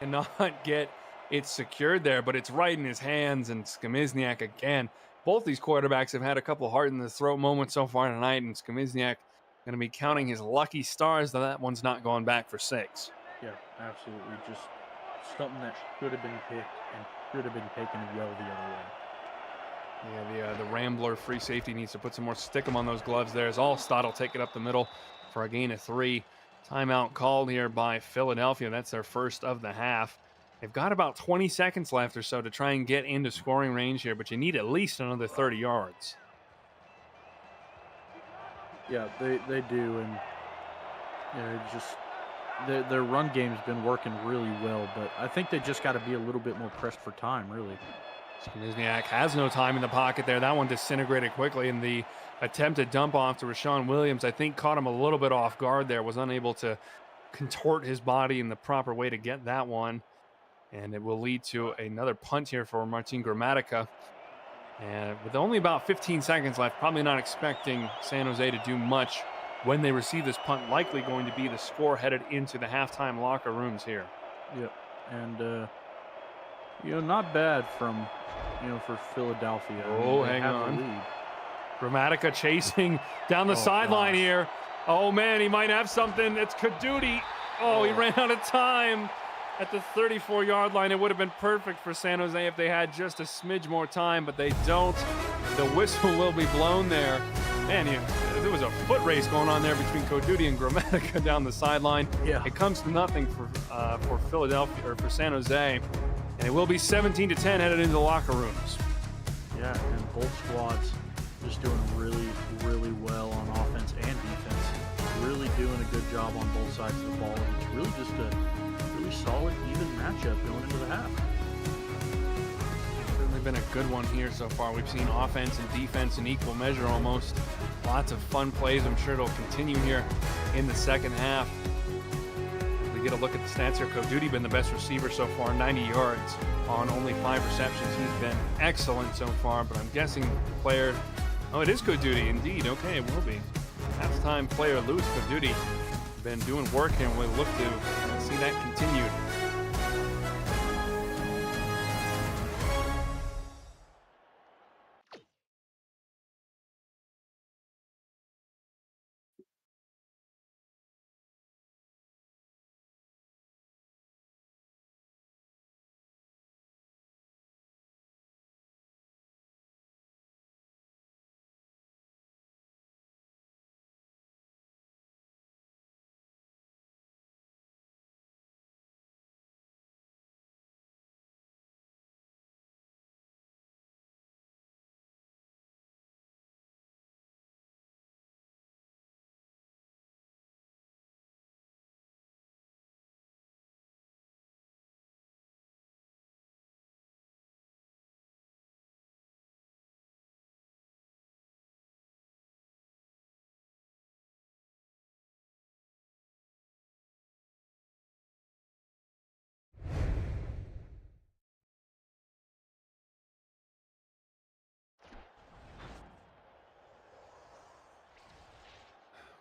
cannot get it secured there, but it's right in his hands. And Skamizniak again. Both these quarterbacks have had a couple heart in the throat moments so far tonight, and Skamizniak going to be counting his lucky stars that one's not going back for 6. yeah, absolutely. Just something that should have been picked and should have been taken well the other way. Yeah, the Rambler free safety needs to put some more stickum on those gloves there. As Allstott will take it up the middle for a gain of 3. Timeout called here by Philadelphia. That's their first of the half. They've got about 20 seconds left or so to try and get into scoring range here, but you need at least another 30 yards. Yeah, they do, and just their run game's been working really well, but I think they just got to be a little bit more pressed for time, really. Skamizniak has no time in the pocket there. That one disintegrated quickly, and the attempted dump off to Rashawn Williams, I think, caught him a little bit off guard there, was unable to contort his body in the proper way to get that one. And it will lead to another punt here for Martin Gramatica. And with only about 15 seconds left, probably not expecting San Jose to do much when they receive this punt. Likely going to be the score headed into the halftime locker rooms here. Yep, and not bad from for Philadelphia. Oh, hang on. Gramatica chasing down the sideline here. Oh man, he might have something. It's Kadudi. Oh, he ran out of time at the 34-yard line. It would have been perfect for San Jose if they had just a smidge more time, but they don't. The whistle will be blown there. Man, there was a foot race going on there between Kodudi and Gramatica down the sideline. Yeah. It comes to nothing for Philadelphia, or for San Jose, and it will be 17-10 headed into the locker rooms. Yeah, and both squads just doing really, really well on offense and defense. Really doing a good job on both sides of the ball. And it's really just a really solid, even matchup going into the half. Certainly been a good one here so far. We've seen offense and defense in equal measure almost. Lots of fun plays. I'm sure it'll continue here in the second half. We get a look at the stats here. Kodudi been the best receiver so far, 90 yards on only 5 receptions. He's been excellent so far, but I'm guessing the player... Oh, it is Kodudi, indeed. Okay, it will be. Halftime player Louis Kodudi been doing work here, and we'll look to see that continued.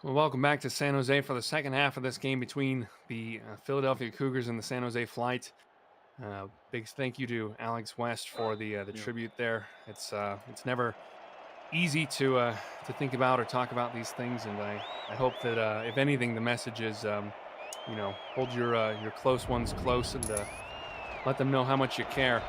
Well, welcome back to San Jose for the second half of this game between the Philadelphia Cougars and the San Jose Flight. Big thank you to Alex West for the tribute there. It's never easy to think about or talk about these things, and I hope that if anything, the message is hold your close ones close and let them know how much you care.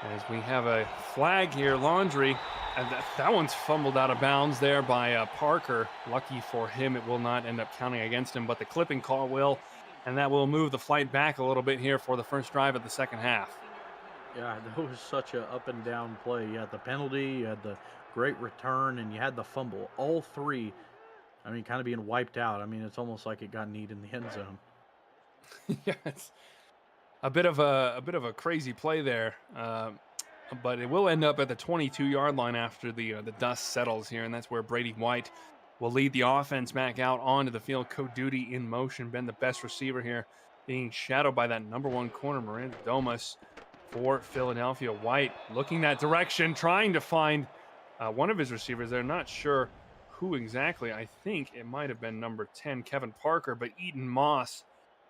As we have a flag here, Laundry. And that one's fumbled out of bounds there by Parker. Lucky for him, it will not end up counting against him, but the clipping call will, and that will move the Flight back a little bit here for the first drive of the second half. Yeah, that was such a up and down play. You had the penalty, you had the great return, and you had the fumble. All three, kind of being wiped out. It's almost like it got kneed in the end zone. Yeah, it's a bit of a crazy play there. But it will end up at the 22-yard line after the dust settles here, and that's where Brady White will lead the offense back out onto the field. Kodudi in motion, been the best receiver here, being shadowed by that number 1 corner, Miranda Domas. for Philadelphia. White looking that direction, trying to find one of his receivers. They're not sure who exactly. I think it might have been number 10, Kevin Parker, but Eden Moss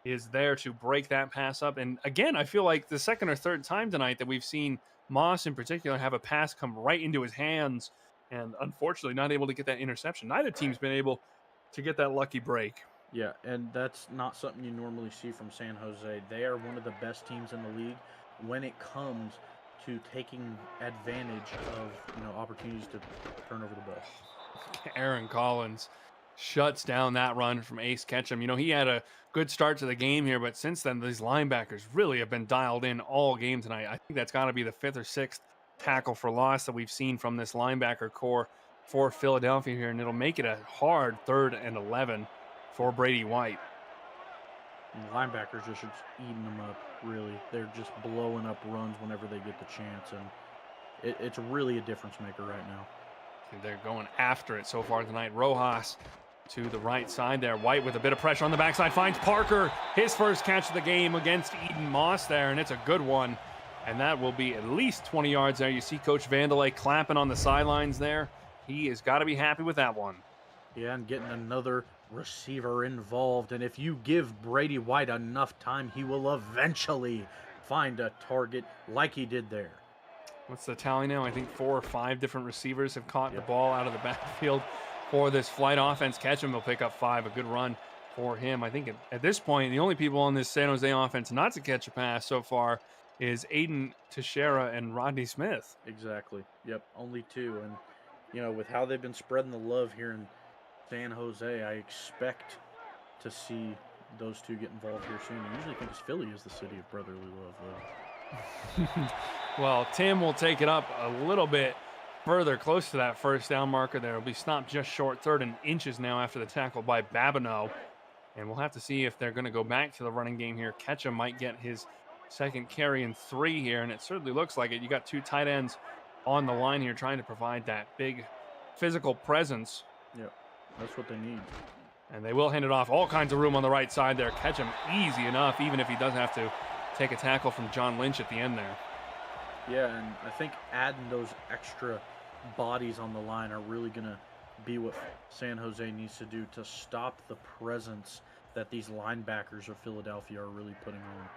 is there to break that pass up. And again, I feel like the second or third time tonight that we've seen Moss in particular have a pass come right into his hands and unfortunately not able to get that interception. Neither team's been able to get that lucky break. Yeah, and that's not something you normally see from San Jose. They are one of the best teams in the league when it comes to taking advantage of opportunities to turn over the ball. Aaron Collins shuts down that run from Ace Ketchum. He had a good start to the game here, but since then, these linebackers really have been dialed in all game tonight. I think that's got to be the fifth or sixth tackle for loss that we've seen from this linebacker core for Philadelphia here, and it'll make it a hard 3rd and 11 for Brady White. And the linebackers are just eating them up, really. They're just blowing up runs whenever they get the chance, and it's really a difference maker right now. They're going after it so far tonight. Rojas to the right side there. White with a bit of pressure on the backside finds Parker. His first catch of the game against Eden Moss there, and it's a good one. And that will be at least 20 yards there. You see Coach Vandelay clapping on the sidelines there. He has got to be happy with that one. Yeah, and getting another receiver involved. And if you give Brady White enough time, he will eventually find a target like he did there. What's the tally now? I think 4 or 5 different receivers have caught the ball out of the backfield for this flight offense. Ketchum will pick up 5, a good run for him. I think at this point, the only people on this San Jose offense not to catch a pass so far is Aiden Teixeira and Rodney Smith. Exactly. Yep, only 2. And, with how they've been spreading the love here in San Jose, I expect to see those 2 get involved here soon. I usually think Philly is the city of brotherly love, though. Well, Tim will take it up a little bit further, close to that first down marker there. Will be stopped just short, 3rd and inches now after the tackle by Babineau. And we'll have to see if they're going to go back to the running game here. Ketchum might get his second carry in 3 here, and it certainly looks like it. You got 2 tight ends on the line here trying to provide that big physical presence. Yep, that's what they need. And they will hand it off. All kinds of room on the right side there. Ketchum easy enough, even if he does have to take a tackle from John Lynch at the end there. Yeah, and I think adding those extra bodies on the line are really going to be what San Jose needs to do to stop the presence that these linebackers of Philadelphia are really putting on.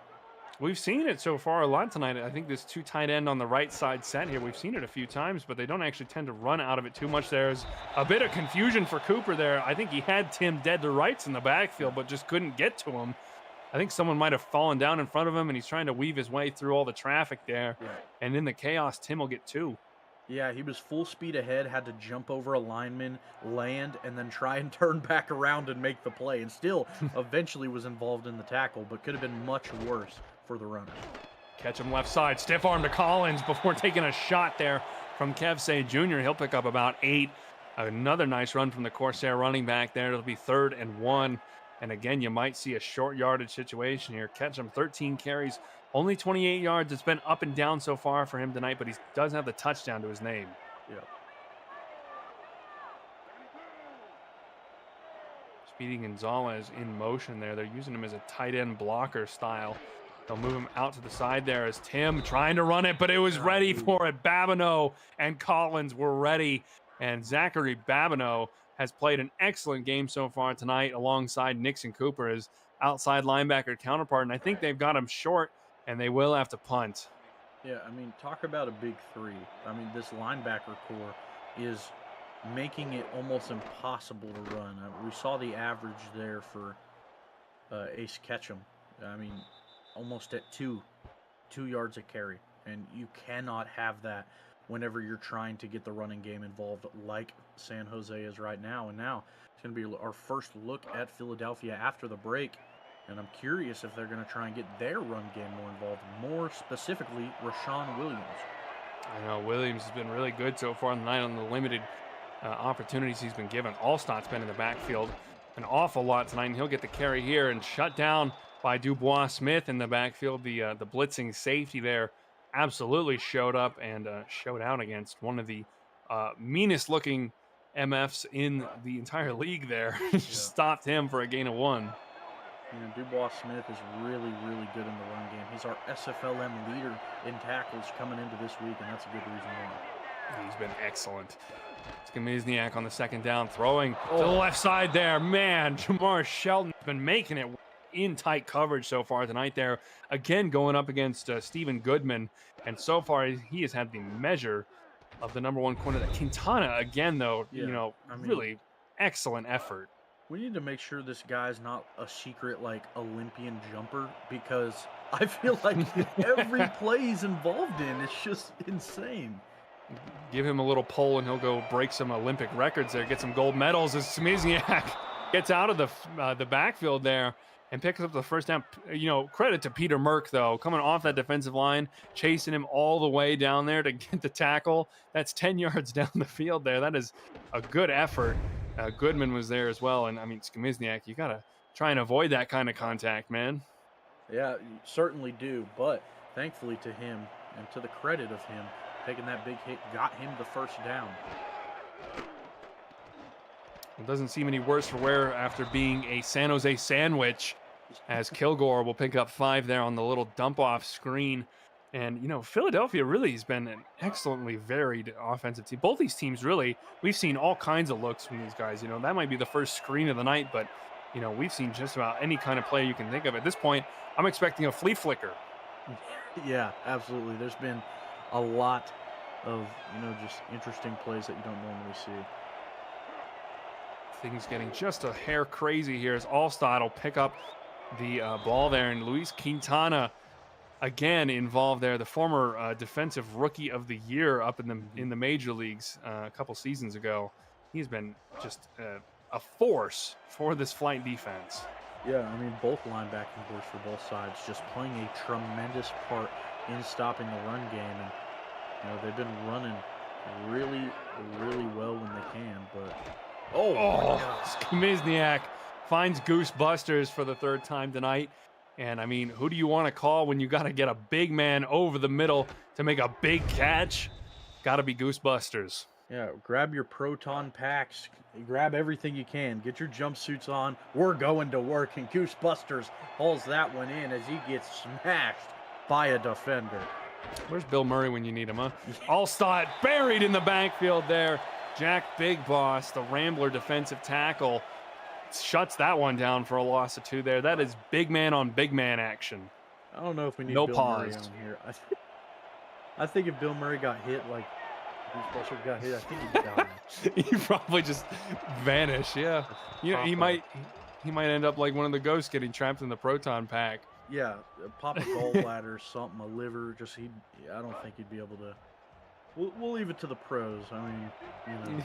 We've seen it so far a lot tonight. I think this 2 tight end on the right side set here, we've seen it a few times, but they don't actually tend to run out of it too much. There's a bit of confusion for Cooper there. I think he had Tim dead to rights in the backfield, but just couldn't get to him. I think someone might have fallen down in front of him, and he's trying to weave his way through all the traffic there. Yeah. And in the chaos, Tim will get 2. Yeah, he was full speed ahead, had to jump over a lineman, land, and then try and turn back around and make the play. And still eventually was involved in the tackle, but could have been much worse for the runner. Ketchum left side, stiff arm to Collins before taking a shot there from Kev Say Jr. He'll pick up about 8. Another nice run from the Corsair running back there. It'll be 3rd and 1. And again, you might see a short yardage situation here. Ketchum, 13 carries, only 28 yards. It's been up and down so far for him tonight, but he does have the touchdown to his name. Yeah. Speedy Gonzalez in motion there. They're using him as a tight end blocker style. They'll move him out to the side there as Tim trying to run it, but it was ready for it. Babineau and Collins were ready. And Zachary Babineau has played an excellent game so far tonight alongside Nixon Cooper, his outside linebacker counterpart. And I think they've got him short, and they will have to punt. Yeah, I mean, talk about a big 3. I mean, this linebacker core is making it almost impossible to run. We saw the average there for Ace Ketchum. I mean, almost at 2 yards a carry. And you cannot have that whenever you're trying to get the running game involved like San Jose is right now. And now it's going to be our first look at Philadelphia after the break. And I'm curious if they're going to try and get their run game more involved, more specifically Rashawn Williams. I know Williams has been really good so far in the night on the limited opportunities he's been given. Allstott's been in the backfield an awful lot tonight, and he'll get the carry here and shut down by Dubois Smith in the backfield. The blitzing safety there absolutely showed up and showed out against one of the meanest looking MFs in the entire league there. Just stopped him for a gain of 1. You know, Dubois Smith is really, really good in the run game. He's our SFLm leader in tackles coming into this week, and that's a good reason why. He's been excellent. Skamizniak on the second down, throwing to the Oh, left side there. Man, Jamar Shelton's been making it in tight coverage so far tonight there. Again, going up against Stephen Goodman. And so far, he has had the measure of the number one corner. Quintana, again, though, yeah. I mean, really excellent effort. we need to make sure this guy's not a secret, like, Olympian jumper, because I feel like every play he's involved in is just insane. Give him a little pull and he'll go break some Olympic records there, get some gold medals as Skamizniak gets out of the backfield there and picks up the first down. Credit to Peter Merck, though, coming off that defensive line, chasing him all the way down there to get the tackle. That's 10 yards down the field there. That is a good effort. Goodman was there as well. And, I mean, Skamizniak, you got to try and avoid that kind of contact, man. Yeah, you certainly do. But thankfully to him, and to the credit of him, taking that big hit got him the first down. It doesn't seem any worse for wear after being a San Jose sandwich, as Kilgore will pick up 5 there on the little dump-off screen. And, Philadelphia really has been an excellently varied offensive team. Both these teams, really, we've seen all kinds of looks from these guys. That might be the first screen of the night, but, we've seen just about any kind of play you can think of. At this point, I'm expecting a flea flicker. Yeah, absolutely. There's been a lot of, just interesting plays that you don't normally see. Things getting just a hair crazy here as Allstott will pick up the ball there, and Luis Quintana again involved there, the former defensive rookie of the year up in the major leagues a couple seasons ago. He's been just a force for this flight defense. Yeah, I mean, both linebacking cores for both sides just playing a tremendous part in stopping the run game, and they've been running really, really well when they can, but Skamizniak finds Goose Busters for the third time tonight. And, I mean, who do you want to call when you got to get a big man over the middle to make a big catch? Got to be Goose Busters. Yeah, grab your proton packs, grab everything you can, get your jumpsuits on. We're going to work, and Goose Busters hauls that one in as he gets smashed by a defender. Where's Bill Murray when you need him, huh? Allstott buried in the backfield there. Jack Big Boss, the Rambler defensive tackle, shuts that one down for a loss of 2 there. That is big man on big man action. I don't know if we need no Bill pause Murray on here. I think if Bill Murray got hit like Goose Buster got hit, I think he'd die. He'd probably just vanish. Yeah, he might end up like one of the ghosts getting trapped in the proton pack. Yeah, pop a gallbladder, something, a liver. I don't think he'd be able to. We'll leave it to the pros. I mean,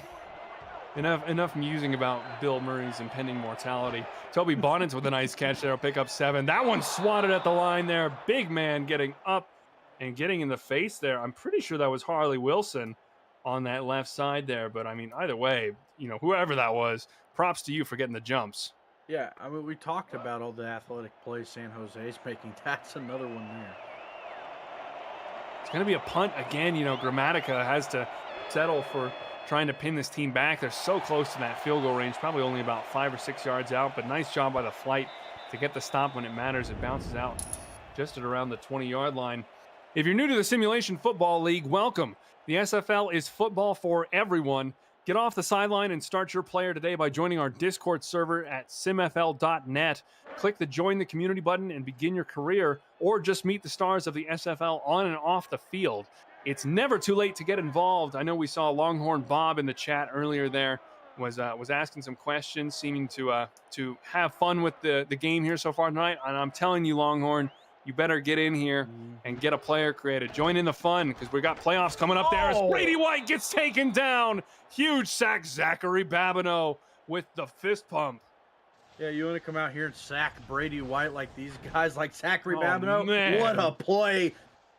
Enough musing about Bill Murray's impending mortality. Toby Bonnets with a nice catch there. Will pick up 7. That one swatted at the line there. Big man getting up and getting in the face there. I'm pretty sure that was Harley Wilson on that left side there. But, I mean, either way, whoever that was, props to you for getting the jumps. Yeah, I mean, we talked about all the athletic plays San Jose's making. That's another one there. It's going to be a punt again. Gramatica has to settle for trying to pin this team back. They're so close to that field goal range, probably only about 5 or 6 yards out, but nice job by the flight to get the stop when it matters. It bounces out just at around the 20-yard line. If you're new to the Simulation Football League, welcome. The SFL is football for everyone. Get off the sideline and start your player today by joining our Discord server at simfl.net. Click the Join the Community button and begin your career, or just meet the stars of the SFL on and off the field. It's never too late to get involved. I know we saw Longhorn Bob in the chat earlier there, was asking some questions, seeming to have fun with the game here so far tonight. And I'm telling you, Longhorn, you better get in here and get a player created. Join in the fun, because we got playoffs coming up there as Brady White gets taken down. Huge sack, Zachary Babineau with the fist pump. Yeah, you want to come out here and sack Brady White like these guys, like Zachary Babineau? Man. What a play.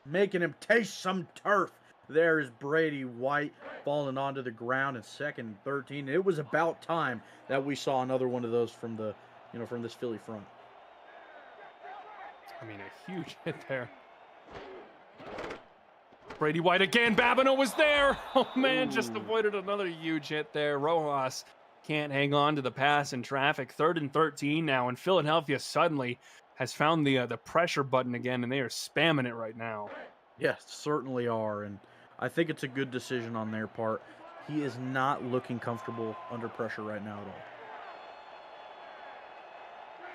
Making him taste some turf. There is Brady White falling onto the ground in 2nd and 13. It was about time that we saw another one of those from from this Philly front. I mean, a huge hit there. Brady White again. Babineau was there. Oh, man, just avoided another huge hit there. Rojas can't hang on to the pass in traffic. 3rd and 13 now, and Philadelphia suddenly has found the pressure button again, and they are spamming it right now. Yes, certainly are, and I think it's a good decision on their part. He is not looking comfortable under pressure right now at all.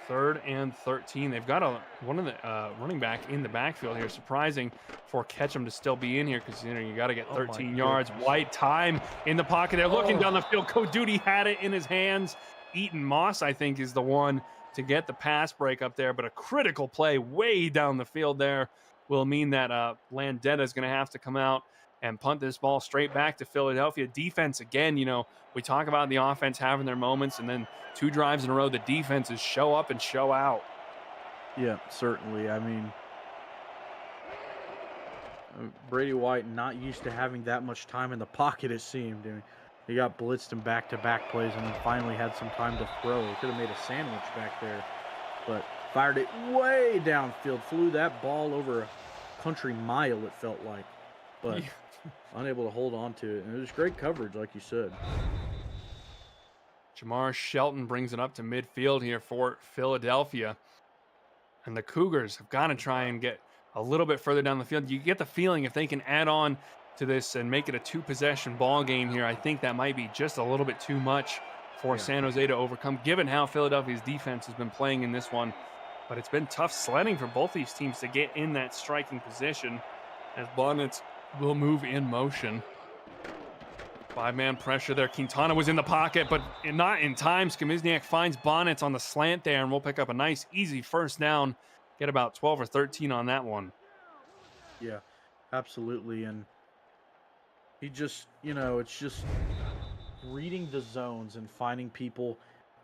3rd and 13. They've got one of the running back in the backfield here. Surprising for Ketchum to still be in here because you got to get Oh my 13 yards. goodness. White time in the pocket. They're looking down the Oh, field. Duty had it in his hands. Eaton Moss, I think, is the one to get the pass break up there, but a critical play way down the field there will mean that Landeta is going to have to come out and punt this ball straight back to Philadelphia. Defense, again, we talk about the offense having their moments, and then 2 drives in a row, the defenses show up and show out. yeah, certainly. I mean, Brady White not used to having that much time in the pocket, it seemed. I mean, he got blitzed in back-to-back plays and then finally had some time to throw. He could have made a sandwich back there, but fired it way downfield, flew that ball over a country mile, it felt like, but unable to hold on to it. And it was great coverage, like you said. Jamar Shelton brings it up to midfield here for Philadelphia. And the Cougars have got to try and get a little bit further down the field. You get the feeling if they can add on to this and make it a 2-possession ball game here, I think that might be just a little bit too much for San Jose to overcome, given how Philadelphia's defense has been playing in this one. But it's been tough sledding for both these teams to get in that striking position as Bonnets will move in motion. 5-man pressure there. Quintana was in the pocket, but not in time. Skamizniak finds Bonnets on the slant there, and we'll pick up a nice, easy first down. Get about 12 or 13 on that one. Yeah, absolutely. And he just, it's just reading the zones and finding people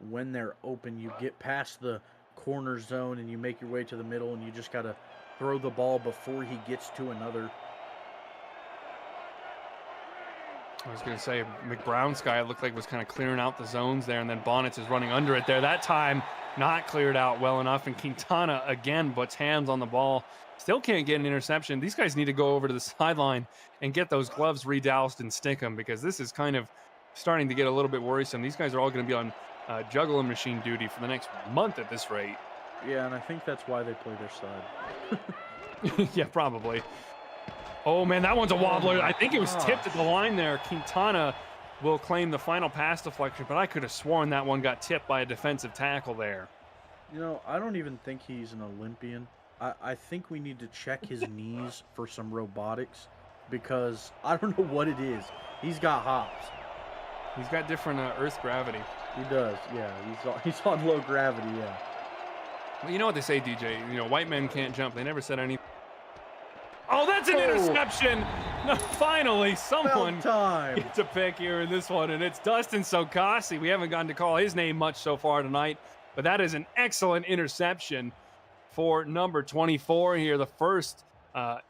when they're open. You get past the corner zone and you make your way to the middle, and you just got to throw the ball before he gets to another. I was going to say, McBrown's guy, it looked like was kind of clearing out the zones there, and then Bonnets is running under it there. That time, not cleared out well enough, and Quintana, again, puts hands on the ball. Still can't get an interception. These guys need to go over to the sideline and get those gloves redoused and stick them, because this is kind of starting to get a little bit worrisome. These guys are all going to be on juggling machine duty for the next month at this rate. Yeah, and I think that's why they play their side. Yeah, probably. Oh, man, that one's a wobbler. I think it was tipped at the line there. Quintana will claim the final pass deflection, but I could have sworn that one got tipped by a defensive tackle there. I don't even think he's an Olympian. I think we need to check his knees for some robotics, because I don't know what it is. He's got hops. He's got different Earth gravity. He does, yeah. He's on low gravity, yeah. Well, you know what they say, DJ? White men can't jump. They never said anything. Oh, that's an interception. No, finally, someone gets a pick here in this one, and it's Dustin Sokasi. We haven't gotten to call his name much so far tonight, but that is an excellent interception for number 24 here. The first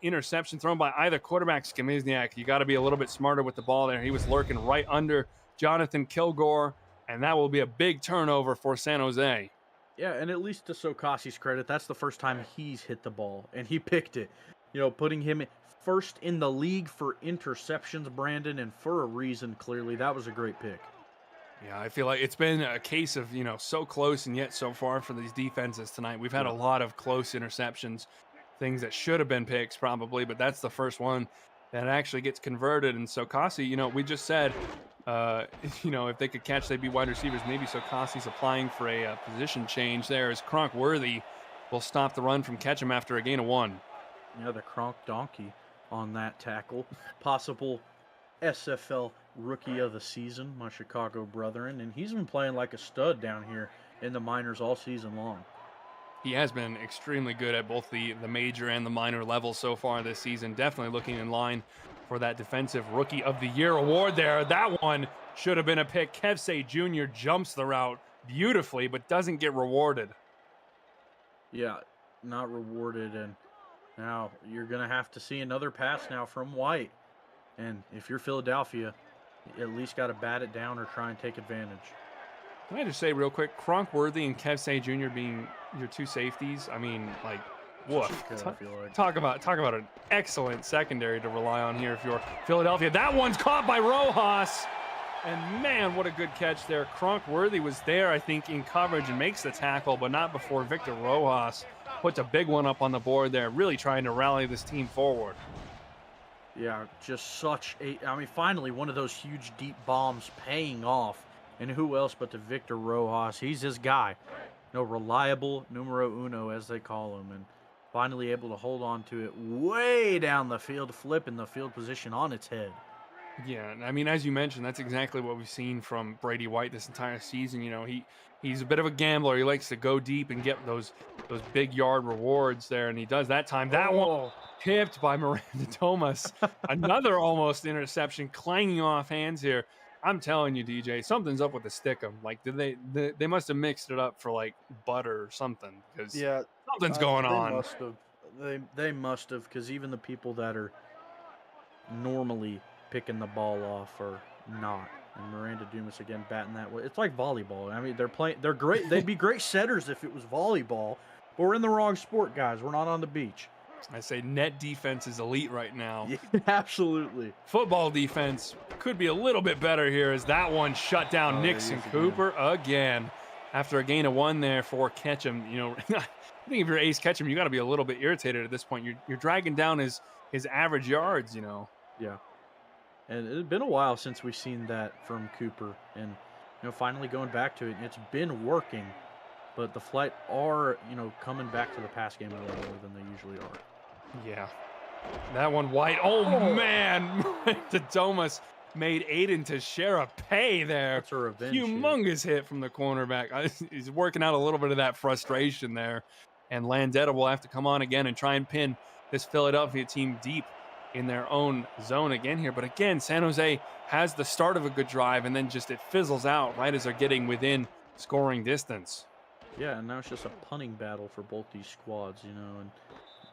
interception thrown by either quarterback. Skamizniak, you got to be a little bit smarter with the ball there. He was lurking right under Jonathan Kilgore, and that will be a big turnover for San Jose. Yeah, and at least to Sokasi's credit, that's the first time he's hit the ball, and he picked it. Putting him first in the league for interceptions, Brandon, and for a reason, clearly. That was a great pick. Yeah, I feel like it's been a case of, so close and yet so far for these defenses tonight. We've had a lot of close interceptions, things that should have been picks probably, but that's the first one that actually gets converted. And Sokasi, we just said, if they could catch, they'd be wide receivers. Maybe Sokasi's applying for a position change there, as Kronk Worthy will stop the run from Ketchum after a gain of 1. Yeah, the Kronk donkey on that tackle. Possible SFL Rookie of the Season, my Chicago brethren. And he's been playing like a stud down here in the minors all season long. He has been extremely good at both the major and the minor levels so far this season. Definitely looking in line for that Defensive Rookie of the Year award there. That one should have been a pick. Kevsey Jr. jumps the route beautifully, but doesn't get rewarded. Yeah, not rewarded, and now you're going to have to see another pass now from White. And if you're Philadelphia, you at least got to bat it down or try and take advantage. Can I just say real quick, Kronk Worthy and Kevsey Jr. being your 2 safeties, I mean, like, woof. Talk about an excellent secondary to rely on here if you're Philadelphia. That one's caught by Rojas. And man, what a good catch there. Worthy was there, I think, in coverage and makes the tackle, but not before Victor Rojas puts a big one up on the board there, really trying to rally this team forward. Yeah, just such a. I mean, finally, one of those huge deep bombs paying off. And who else but the Victor Rojas? He's his guy. No, reliable numero uno, as they call him. And finally able to hold on to it way down the field, flipping the field position on its head. Yeah, and I mean, as you mentioned, that's exactly what we've seen from Brady White this entire season. You know, he's a bit of a gambler. He likes to go deep and get those big yard rewards there, and he does that time. That one Oh, tipped by Miranda Thomas. Another almost interception, clanging off hands here. I'm telling you, DJ, something's up with the stickum. Like, they must have mixed it up for like butter or something because yeah, something's going they on. must have. They must have, because even the people that are normally picking the ball off are not. And Miranda Dumas again batting that way. It's like volleyball. I mean, they're playing. They're great. They'd be great setters if it was volleyball. But we're in the wrong sport, guys. We're not on the beach. I say net defense is elite right now. Yeah, absolutely. Football defense could be a little bit better here as that one shut down Nixon Cooper again. After a gain of 1 there for Ketchum. You know, I think if you're Ace Ketchum, you got to be a little bit irritated at this point. You're dragging down his average yards, you know. Yeah. And it's been a while since we've seen that from Cooper. And, finally going back to it. It's been working. But the Flight are, coming back to the pass game a little more than they usually are. Yeah. That one White. Oh, man. The Thomas made Aiden Teixeira pay there. That's a revenge Humongous hit from the cornerback. He's working out a little bit of that frustration there. And Landetta will have to come on again and try and pin this Philadelphia team deep in their own zone again here. But again, San Jose has the start of a good drive and then just it fizzles out right as they're getting within scoring distance. Yeah, and now it's just a punting battle for both these squads, and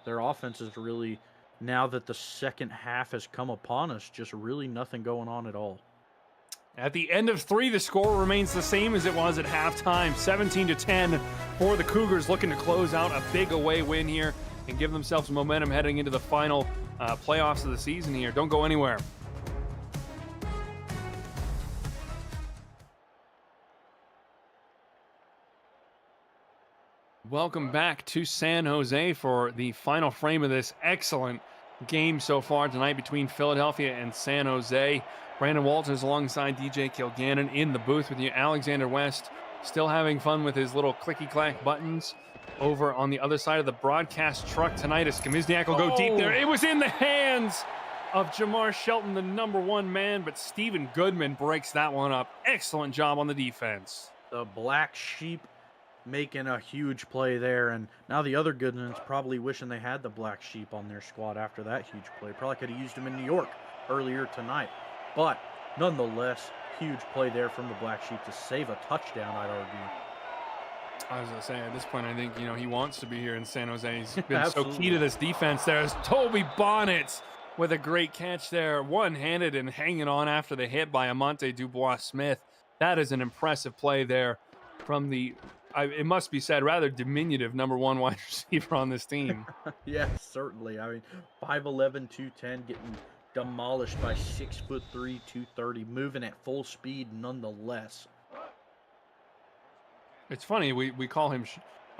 their offense is really, now that the second half has come upon us, just really nothing going on at all. At the end of 3, the score remains the same as it was at halftime, 17-10 for the Cougars, looking to close out a big away win here and give themselves momentum heading into the final playoffs of the season here. Don't go anywhere. Welcome back to San Jose for the final frame of this excellent game so far tonight between Philadelphia and San Jose. Brandon Walters alongside DJ Kilgannon in the booth with you. Alexander West still having fun with his little clicky-clack buttons over on the other side of the broadcast truck tonight as Kamizniak will go deep there. It was in the hands of Jamar Shelton, the number 1 man, but Stephen Goodman breaks that one up. Excellent job on the defense. The Black Sheep making a huge play there, and now the other Goodmans probably wishing they had the Black Sheep on their squad after that huge play. Probably could have used him in New York earlier tonight. But nonetheless, huge play there from the Black Sheep to save a touchdown, I'd argue. I was going to say, at this point, I think, he wants to be here in San Jose. He's been so key to this defense. There's Toby Bonnets with a great catch there, one-handed and hanging on after the hit by Amante Dubois-Smith. That is an impressive play there from the, it must be said, rather diminutive number 1 wide receiver on this team. Yeah, certainly. I mean, 5'11", 210, getting demolished by 6'3", 230, moving at full speed nonetheless. It's funny, we call him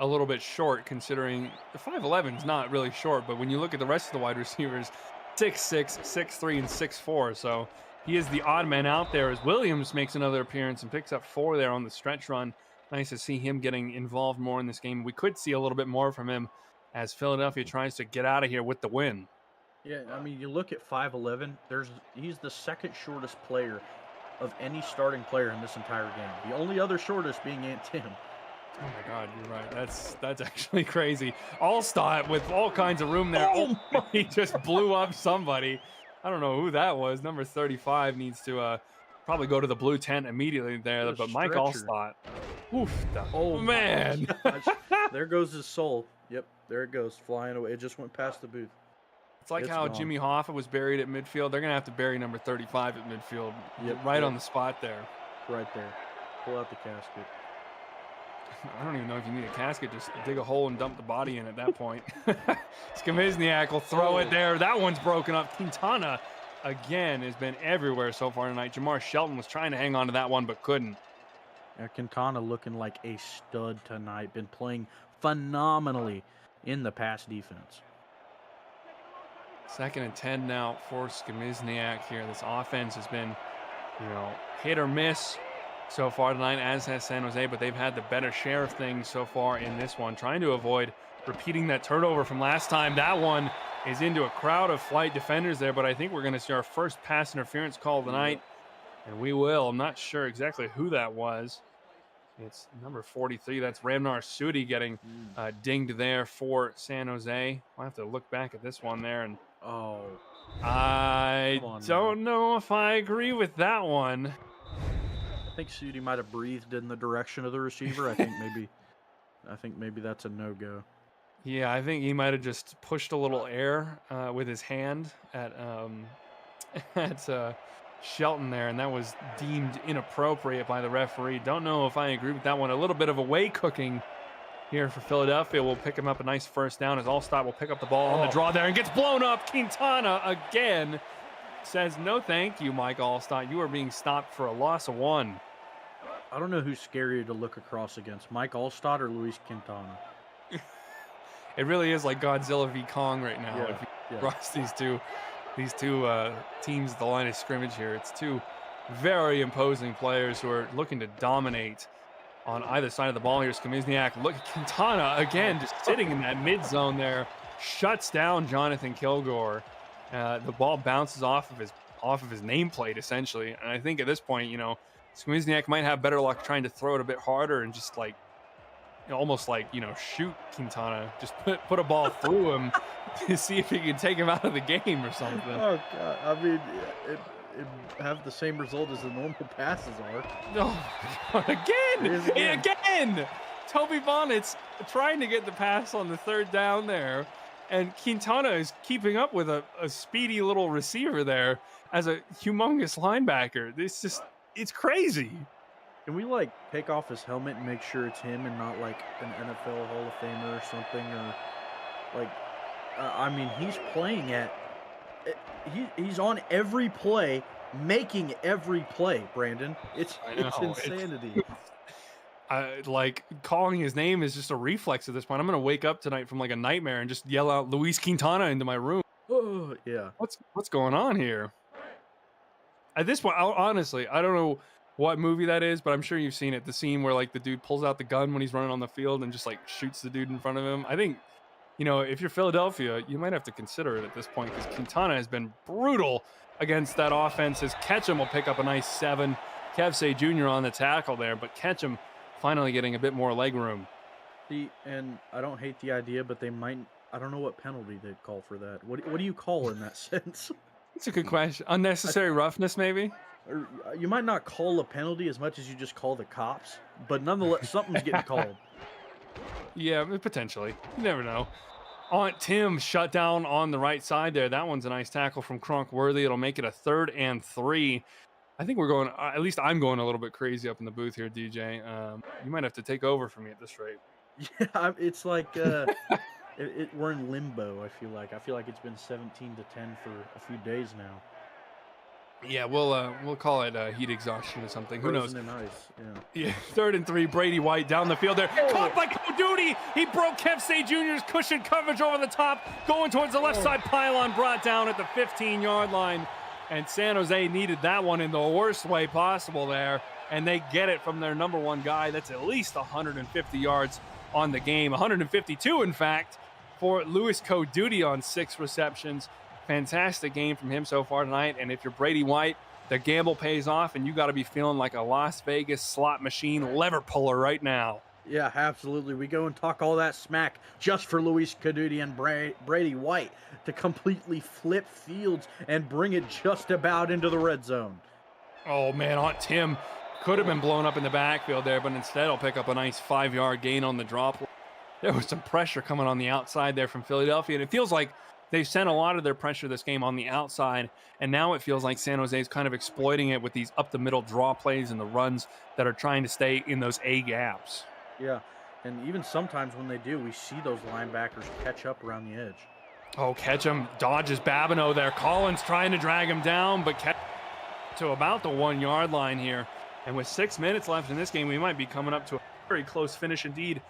a little bit short, considering the 5'11 is not really short, but when you look at the rest of the wide receivers, 6'6", 6'3", and 6'4", so he is the odd man out there as Williams makes another appearance and picks up 4 there on the stretch run. Nice to see him getting involved more in this game. We could see a little bit more from him as Philadelphia tries to get out of here with the win. Yeah, I mean, you look at 5'11", he's the second shortest player of any starting player in this entire game. The only other shortest being Ant Tim. Oh my God, you're right. That's actually crazy. Allstott with all kinds of room there. Oh, he just blew up somebody. I don't know who that was. Number 35 needs to probably go to the blue tent immediately there. But Mike Allstott. Oof. Oh man. There goes his soul. Yep, there it goes, flying away. It just went past the booth. It's like how gone. Jimmy Hoffa was buried at midfield. They're going to have to bury number 35 at midfield. Yep, right on the spot there. Right there. Pull out the casket. I don't even know if you need a casket. Just dig a hole and dump the body in at that point. Skamizniak will throw it there. That one's broken up. Quintana again, has been everywhere so far tonight. Jamar Shelton was trying to hang on to that one, but couldn't. Quintana looking like a stud tonight. Been playing phenomenally in the pass defense. 2nd and 10 now for Skmizniak here. This offense has been, hit or miss so far tonight, as has San Jose, but they've had the better share of things so far in this one, trying to avoid repeating that turnover from last time. That one is into a crowd of flight defenders there, but I think we're going to see our first pass interference call tonight, and we will. I'm not sure exactly who that was. It's number 43. That's Ramnar Sudi getting dinged there for San Jose. I'll have to look back at this one there. And I don't know if I agree with that one. I think Sudi might have breathed in the direction of the receiver. I think maybe that's a no-go. Yeah, I think he might have just pushed a little air with his hand at Shelton there, and that was deemed inappropriate by the referee. Don't know if I agree with that one. A little bit of away cooking here for Philadelphia. Will pick him up a nice first down as Allstott will pick up the ball on the draw there and gets blown up. Quintana again says, no thank you, Mike Allstott. You are being stopped for a loss of 1. I don't know who's scarier to look across against, Mike Allstott or Luis Quintana. It really is like Godzilla v. Kong right now. If you cross these two teams at the line of scrimmage here, it's two very imposing players who are looking to dominate on either side of the ball here. Skmizniak, look at Quintana again, just sitting in that mid zone there, shuts down Jonathan Kilgore. The ball bounces off of his nameplate essentially, and I think at this point, Skmizniak might have better luck trying to throw it a bit harder and just almost shoot Quintana, just put a ball through him to see if he can take him out of the game or something. Oh God! I mean, it have the same result as the normal passes are. Oh, again! Toby Bonnet's trying to get the pass on the 3rd down there, and Quintana is keeping up with a speedy little receiver there as a humongous linebacker. It's crazy. Can we take off his helmet and make sure it's him and not like an NFL Hall of Famer or something, or I mean, he's playing he's on every play, making every play, Brandon. It's insanity. Calling his name is just a reflex at this point. I'm going to wake up tonight from a nightmare and just yell out Luis Quintana into my room. Oh, yeah. What's going on here? At this point, honestly, I don't know what movie that is, but I'm sure you've seen it. The scene where the dude pulls out the gun when he's running on the field and just shoots the dude in front of him. I think, if you're Philadelphia, you might have to consider it at this point, because Quintana has been brutal against that offense. As Ketchum will pick up a nice 7. Kevsey Jr. on the tackle there, but Ketchum finally getting a bit more leg room. And I don't hate the idea, but they might. I don't know what penalty they'd call for that. What do you call in that sense? It's a good question. Unnecessary roughness, maybe? Or you might not call a penalty as much as you just call the cops, but nonetheless, something's getting called. Yeah, potentially. You never know. Aunt Tim shut down on the right side there. That one's a nice tackle from Kronkworthy. It'll make it a 3rd and 3. I think we're going, at least I'm going a little bit crazy up in the booth here, DJ. You might have to take over for me at this rate. Yeah, it's like we're in limbo, I feel like. I feel like it's been 17-10 for a few days now. Yeah, we'll call it heat exhaustion or something. Who knows? Nice. Yeah. 3rd and 3. Brady White down the field there. Caught by Duty. He broke Kevsey Jr.'s cushion coverage over the top, going towards the left side pylon, brought down at the 15-yard line. And San Jose needed that one in the worst way possible there, and they get it from their number 1 guy. That's at least 150 yards on the game. 152, in fact, for Louis Duty on 6 receptions. Fantastic game from him so far tonight. And if you're Brady White, the gamble pays off, and you got to be feeling like a Las Vegas slot machine lever puller right now. Yeah, absolutely. We go and talk all that smack just for Luis Duty and Brady White to completely flip fields and bring it just about into the red zone. Oh, man, Aunt Tim could have been blown up in the backfield there, but instead he'll pick up a nice 5-yard gain on the drop. There was some pressure coming on the outside there from Philadelphia, and it feels like they've sent a lot of their pressure this game on the outside, and now it feels like San Jose is kind of exploiting it with these up-the-middle draw plays and the runs that are trying to stay in those A gaps. Yeah, and even sometimes when they do, we see those linebackers catch up around the edge. Oh, Ketchum dodges Babineau there. Collins trying to drag him down, but to about the 1 yard line here. And with 6 minutes left in this game, we might be coming up to a very close finish indeed.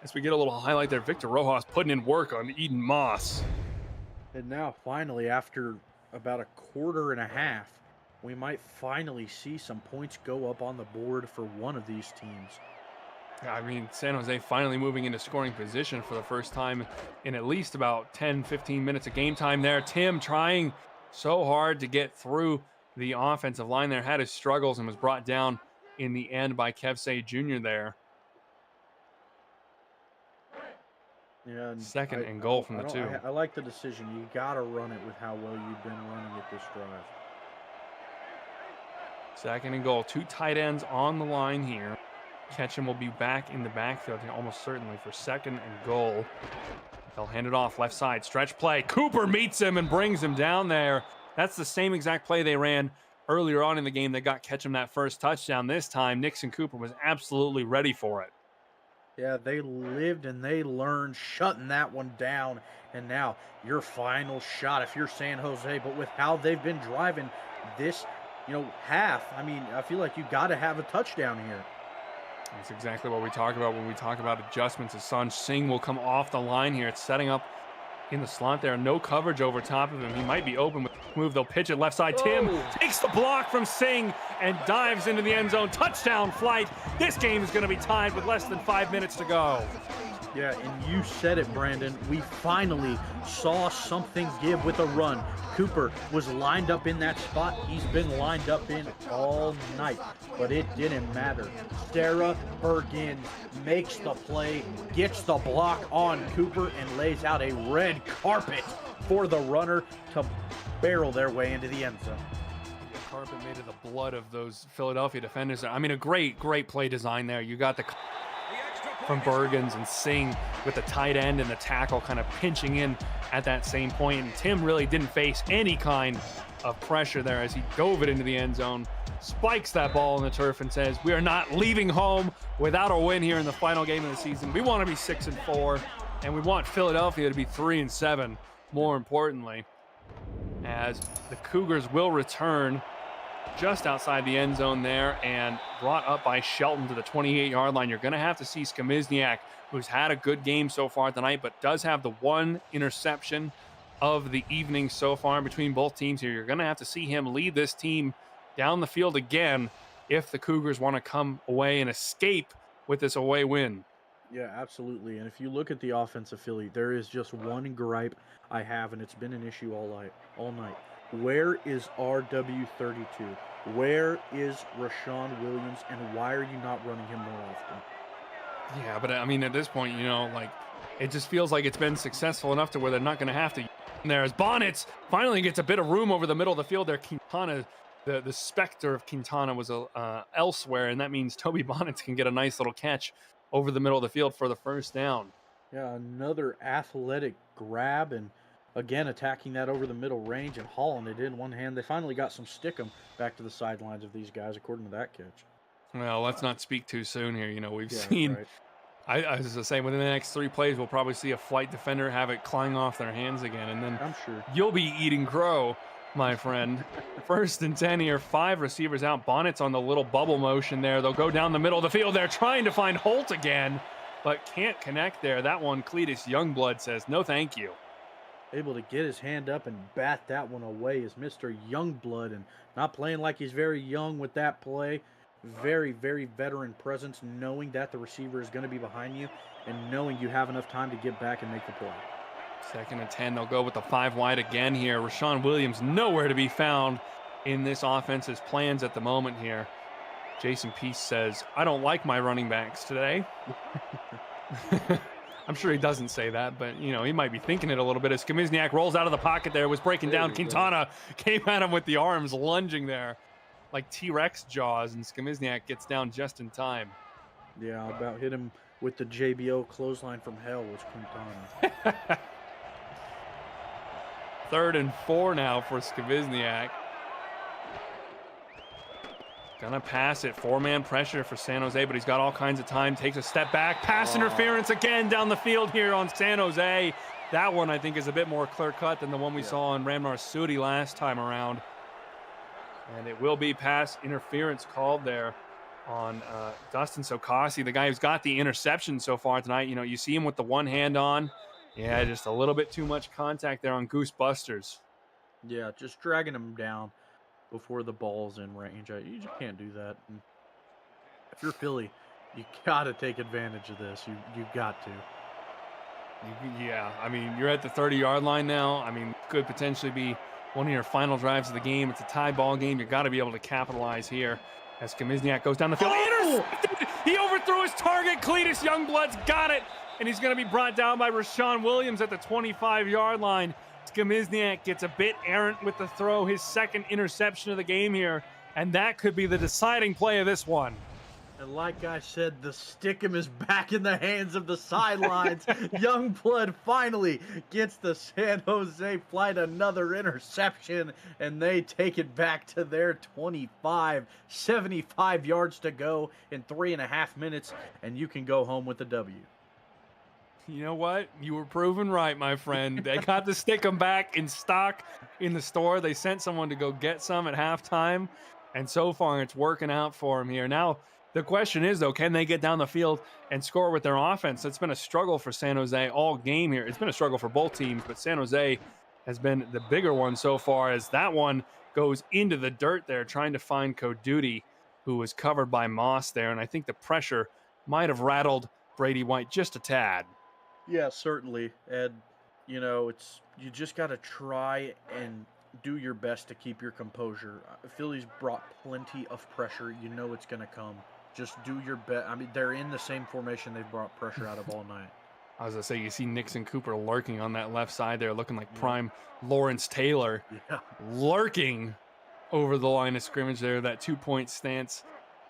As we get a little highlight there, Victor Rojas putting in work on Eden Moss. And now, finally, after about a quarter and a half, we might finally see some points go up on the board for one of these teams. I mean, San Jose finally moving into scoring position for the first time in at least about 10, 15 minutes of game time there. Tim trying so hard to get through the offensive line there, had his struggles and was brought down in the end by Kevsey Jr. there. Yeah, and Second and goal from the I 2. I like the decision. You got to run it with how well you've been running it this drive. Second and goal. 2 tight ends on the line here. Ketchum will be back in the backfield here almost certainly for second and goal. They'll hand it off left side. Stretch play. Cooper meets him and brings him down there. That's the same exact play they ran earlier on in the game that got Ketchum that first touchdown. This time, Nixon Cooper was absolutely ready for it. Yeah, they lived and they learned shutting that one down. And now your final shot if you're San Jose. But with how they've been driving this, half, I mean, I feel like you got to have a touchdown here. That's exactly what we talk about when we talk about adjustments. Hassan Singh will come off the line here. It's setting up in the slot there. No coverage over top of him. He might be open with the move. They'll pitch it left side. Tim takes the block from Singh and dives into the end zone. Touchdown flight. This game is going to be tied with less than 5 minutes to go. Yeah, and you said it, Brandon. We finally saw something give with a run. Cooper was lined up in that spot. He's been lined up in all night, but it didn't matter. Sarah Bergen makes the play, gets the block on Cooper, and lays out a red carpet for the runner to barrel their way into the end zone. The carpet made of the blood of those Philadelphia defenders. I mean, a great play design there. You got the from Bergens and Singh with the tight end and the tackle kind of pinching in at that same point. And Tim really didn't face any kind of pressure there as he dove it into the end zone, spikes that ball in the turf and says, we are not leaving home without a win here in the final game of the season. We want to be 6-4 and we want Philadelphia to be 3-7, more importantly, as the Cougars will return just outside the end zone there and brought up by Shelton to the 28-yard line. You're going to have to see Skamizniak, who's had a good game so far tonight, but does have the one interception of the evening so far between both teams here. You're going to have to see him lead this team down the field again if the Cougars want to come away and escape with this away win. Yeah, absolutely. And if you look at the offense of Philly, there is just one gripe I have, and it's been an issue all night. Where is RW32? Where is Rashawn Williams, and why are you not running him more often? Yeah, but I mean, at this point, it just feels like it's been successful enough to where they're not going to have to. And there's Bonnets finally gets a bit of room over the middle of the field there. Quintana, the specter of Quintana was elsewhere, and that means Toby Bonnets can get a nice little catch over the middle of the field for the first down. Yeah, another athletic grab, and again, attacking that over the middle range and hauling it in one hand. They finally got some stickum back to the sidelines of these guys, according to that catch. Well, let's not speak too soon here. We've seen, right. I was going to say, within the next 3 plays, we'll probably see a flight defender have it climb off their hands again. And then I'm sure you'll be eating crow, my friend. 1st and 10 here, 5 receivers out. Bonnets on the little bubble motion there. They'll go down the middle of the field. They're trying to find Holt again, but can't connect there. That one, Cletus Youngblood says, no, thank you. Able to get his hand up and bat that one away is Mr. Youngblood, and not playing like he's very young with that play. Very, very veteran presence, knowing that the receiver is going to be behind you and knowing you have enough time to get back and make the play. 2nd and 10, they'll go with the 5 wide again here. Rashawn Williams nowhere to be found in this offense's plans at the moment here. Jason Peace says, I don't like my running backs today. I'm sure he doesn't say that, but, he might be thinking it a little bit as Skamizniak rolls out of the pocket there, was breaking down. Quintana came at him with the arms, lunging there like T-Rex jaws, and Skamizniak gets down just in time. Yeah, about hit him with the JBO clothesline from hell was Quintana. 3rd and 4 now for Skamizniak. Gonna pass it. 4-man pressure for San Jose, but he's got all kinds of time. Takes a step back. Pass interference again down the field here on San Jose. That one, I think, is a bit more clear-cut than the one we Yeah. saw in Ramnar Sudi last time around. And it will be pass interference called there on Dustin Sokasi, the guy who's got the interception so far tonight. You know, you see him with the one hand on. Yeah, just a little bit too much contact there on Goose Busters. Yeah, just dragging him down before the ball's in range. You just can't do that. And if you're Philly, you got to take advantage of this. You got to. Yeah, I mean, you're at the 30-yard line now. I mean, could potentially be one of your final drives of the game. It's a tie ball game. You got to be able to capitalize here as Kamizniak goes down the field. Intercepted! He overthrew his target. Cletus Youngblood's got it, and he's going to be brought down by Rashawn Williams at the 25-yard line. Kamizniak gets a bit errant with the throw, his second interception of the game here, and that could be the deciding play of this one. And like I said, the stickum is back in the hands of the sidelines. Youngblood finally gets the San Jose Flight another interception, and they take it back to their 25. 75 yards to go in 3.5 minutes, and you can go home with a W. You know what? You were proven right, my friend. They got to stick them back in stock in the store. They sent someone to go get some at halftime, and so far it's working out for them here. Now, the question is, though, can they get down the field and score with their offense? It's been a struggle for San Jose all game here. It's been a struggle for both teams, but San Jose has been the bigger one so far as that one goes into the dirt there, trying to find Coduti, who was covered by Moss there, and I think the pressure might have rattled Brady White just a tad. Yeah, certainly. And, you know, you just got to try and do your best to keep your composure. Philly's brought plenty of pressure. You know it's going to come. Just do your best. I mean, they're in the same formation they've brought pressure out of all night. I was going to say, you see Nixon Cooper lurking on that left side there, looking like prime Lawrence Taylor. Yeah. Lurking over the line of scrimmage there, that 2-point stance.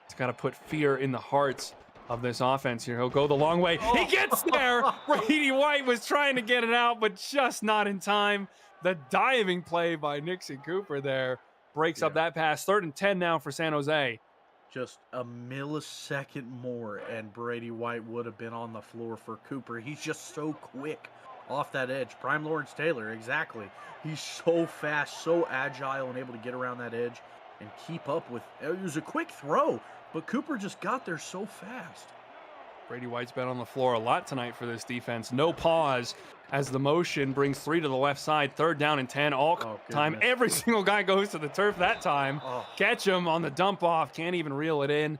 It's got to put fear in the hearts of this offense here. He'll go the long way. Oh. He gets there. Brady White was trying to get it out, but just not in time. The diving play by Nixon Cooper there breaks up that pass. 3rd and 10 now for San Jose. Just a millisecond more, and Brady White would have been on the floor for Cooper. He's just so quick off that edge. Prime Lawrence Taylor, exactly. He's so fast, so agile, and able to get around that edge and keep up with. It was a quick throw, but Cooper just got there so fast. Brady White's been on the floor a lot tonight for this defense. No pause as the motion brings 3 to the left side. 3rd down and 10 all time. Every single guy goes to the turf that time. Catch him on the dump off. Can't even reel it in.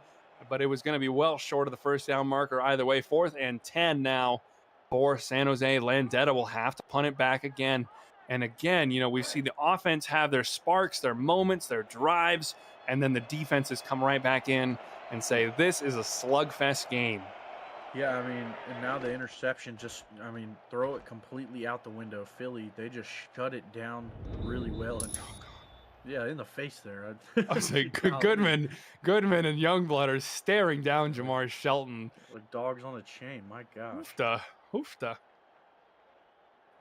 But it was going to be well short of the first down marker either way. 4th and 10 now for San Jose. Landetta will have to punt it back again. And again, you know, we see the offense have their sparks, their moments, their drives, and then the defenses come right back in and say, this is a slugfest game. Yeah, I mean, and now the interception throw it completely out the window. Philly, they just shut it down really well. And yeah, in the face there. I was like, Goodman and Youngblood are staring down Jamar Shelton. Like dogs on a chain, my God. Hoofda.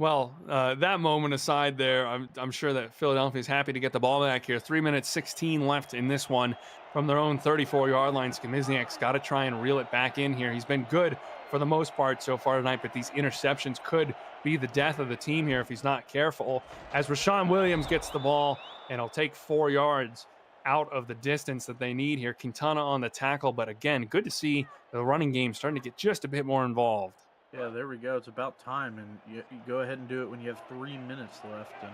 Well, that moment aside there, I'm sure that Philadelphia is happy to get the ball back here. 3 minutes, 16 left in this one from their own 34-yard line. Kamizniak's got to try and reel it back in here. He's been good for the most part so far tonight, but these interceptions could be the death of the team here if he's not careful. As Rashawn Williams gets the ball, and he'll take 4 yards out of the distance that they need here. Quintana on the tackle, but again, good to see the running game starting to get just a bit more involved. Yeah, there we go. It's about time, and you go ahead and do it when you have 3 minutes left. And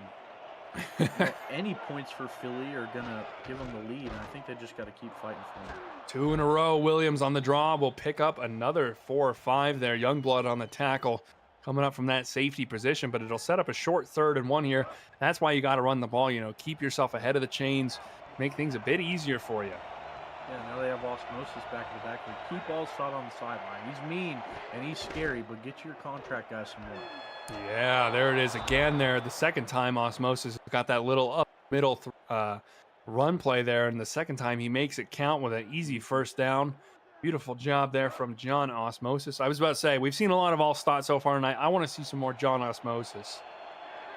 any points for Philly are going to give them the lead, and I think they just got to keep fighting for it. 2 in a row. Williams on the draw will pick up another 4 or 5 there. Youngblood on the tackle coming up from that safety position, but it'll set up a short 3rd and 1 here. That's why you got to run the ball, you know, keep yourself ahead of the chains, make things a bit easier for you. Yeah, now they have Osmosis back in the backfield. Keep Allstott on the sideline. He's mean and he's scary, but get your contract guys some more. Yeah, there it is again there. The second time Osmosis got that little up middle run play there, and the second time he makes it count with an easy 1st down. Beautiful job there from John Osmosis. I was about to say, we've seen a lot of Allstott so far tonight. I want to see some more John Osmosis.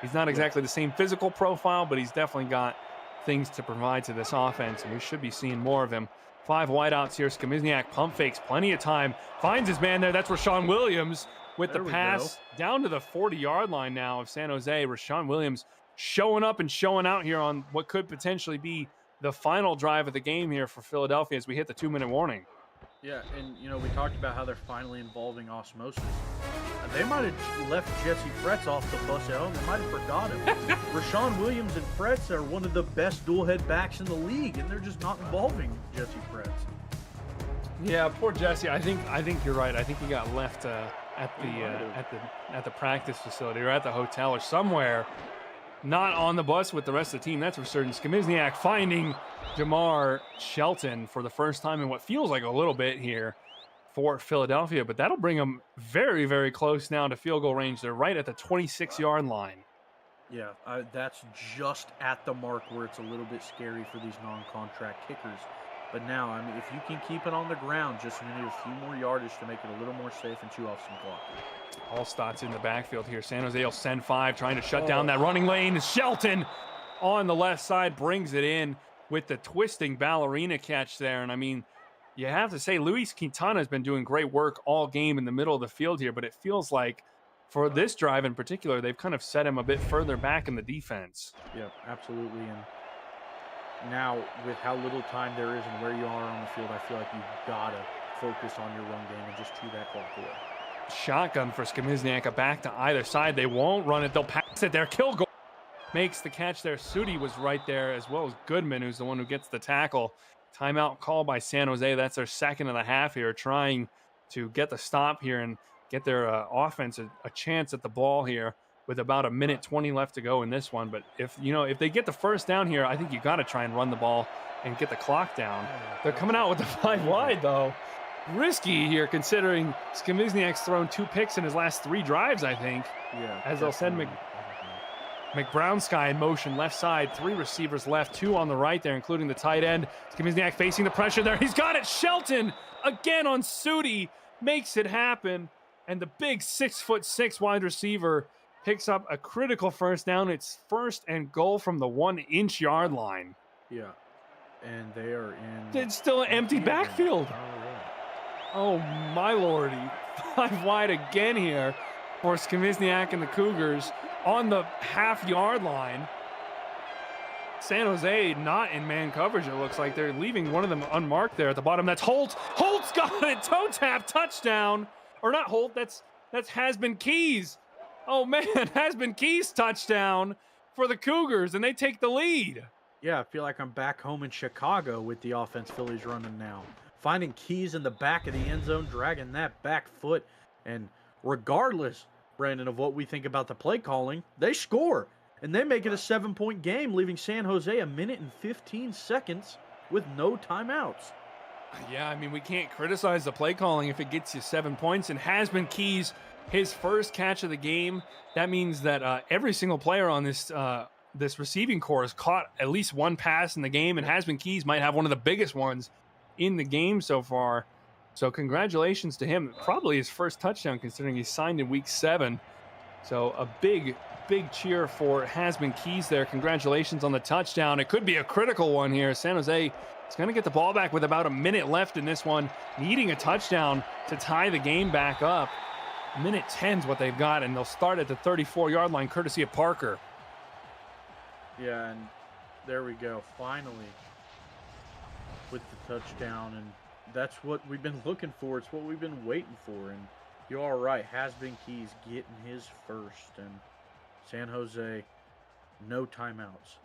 He's not exactly the same physical profile, but he's definitely got things to provide to this offense, and we should be seeing more of him. 5 wideouts here. Kamizniak pump fakes, plenty of time. Finds his man there. That's Rashawn Williams. with the There we go. pass down to the 40-yard line now of San Jose. Rashawn Williams showing up and showing out here on what could potentially be the final drive of the game here for Philadelphia as we hit the 2-minute warning. Yeah, and we talked about how they're finally involving osmosis. They might have left Jesse Fretz off the bus at home. They might have forgot him. Rashawn Williams and Fretz are one of the best dual head backs in the league, and they're just not involving Jesse Fretz. Yeah, poor Jesse. I think you're right. I think he got left at the practice facility or at the hotel or somewhere, not on the bus with the rest of the team. That's for certain. Skimizniak finding Jamar Shelton for the first time in what feels like a little bit here for Philadelphia, but that'll bring them very, very close now to field goal range. They're right at the 26-yard line. Yeah, that's just at the mark where it's a little bit scary for these non-contract kickers. But now, I mean, if you can keep it on the ground, just need a few more yardage to make it a little more safe and chew off some clock. Allstott's in the backfield here. San Jose will send 5, trying to shut down that running lane. Shelton on the left side brings it in with the twisting ballerina catch there. And I mean, you have to say Luis Quintana has been doing great work all game in the middle of the field here, but it feels like for this drive in particular, they've kind of set him a bit further back in the defense. Yeah, absolutely. And now, with how little time there is and where you are on the field, I feel like you've got to focus on your run game and just chew that clock away. Shotgun for Skimizniak, back to either side. They won't run it. They'll pass it there. Kilgore makes the catch there. Sudi was right there, as well as Goodman, who's the one who gets the tackle. Timeout call by San Jose. That's their second of the half here, trying to get the stop here and get their offense a chance at the ball here with about 1:20 left to go in this one. But if they get the first down here, I think you got to try and run the ball and get the clock down. They're coming out with the 5 wide, though. Risky here, considering Skimizniak's thrown 2 picks in his last 3 drives, I think. Yeah. As they'll send McBrownski in motion left side, 3 receivers left, 2 on the right there, including the tight end. Skimizniak facing the pressure there. He's got it. Shelton again on Sudi makes it happen. And the big 6'6" wide receiver picks up a critical first down. It's 1st and goal from the 1-inch yard line. Yeah. And they are in. It's still an empty backfield. Oh, my lordy. 5 wide again here for Skimizniak and the Cougars on the half-yard line. San Jose not in man coverage, it looks like. They're leaving one of them unmarked there at the bottom. That's Holt. Holt's got it. Toe tap, touchdown. Or not Holt, that's Has-Been Keys. Oh, man, Has-Been Keys touchdown for the Cougars, and they take the lead. Yeah, I feel like I'm back home in Chicago with the offense Philly's running now. Finding Keys in the back of the end zone, dragging that back foot. And regardless, Brandon, of what we think about the play calling, they score. And they make it a 7-point game, leaving San Jose 1:15 with no timeouts. Yeah, I mean, we can't criticize the play calling if it gets you 7 points. And Has-Been Keys, his first catch of the game. That means that every single player on this receiving core has caught at least 1 pass in the game, and Has-Been Keys might have one of the biggest ones in the game so far. So congratulations to him. Probably his first touchdown, considering he signed in week 7. So a big cheer for Has-Been Keys there. Congratulations on the touchdown. It could be a critical one here. San Jose is going to get the ball back with about 1 minute left in this one, needing a touchdown to tie the game back up. 1:10 is what they've got, and they'll start at the 34-yard line, courtesy of Parker. Yeah, and there we go. Finally, with the touchdown, and that's what we've been looking for. It's what we've been waiting for, and you are right. Has-Been Keys getting his first, and San Jose, no timeouts.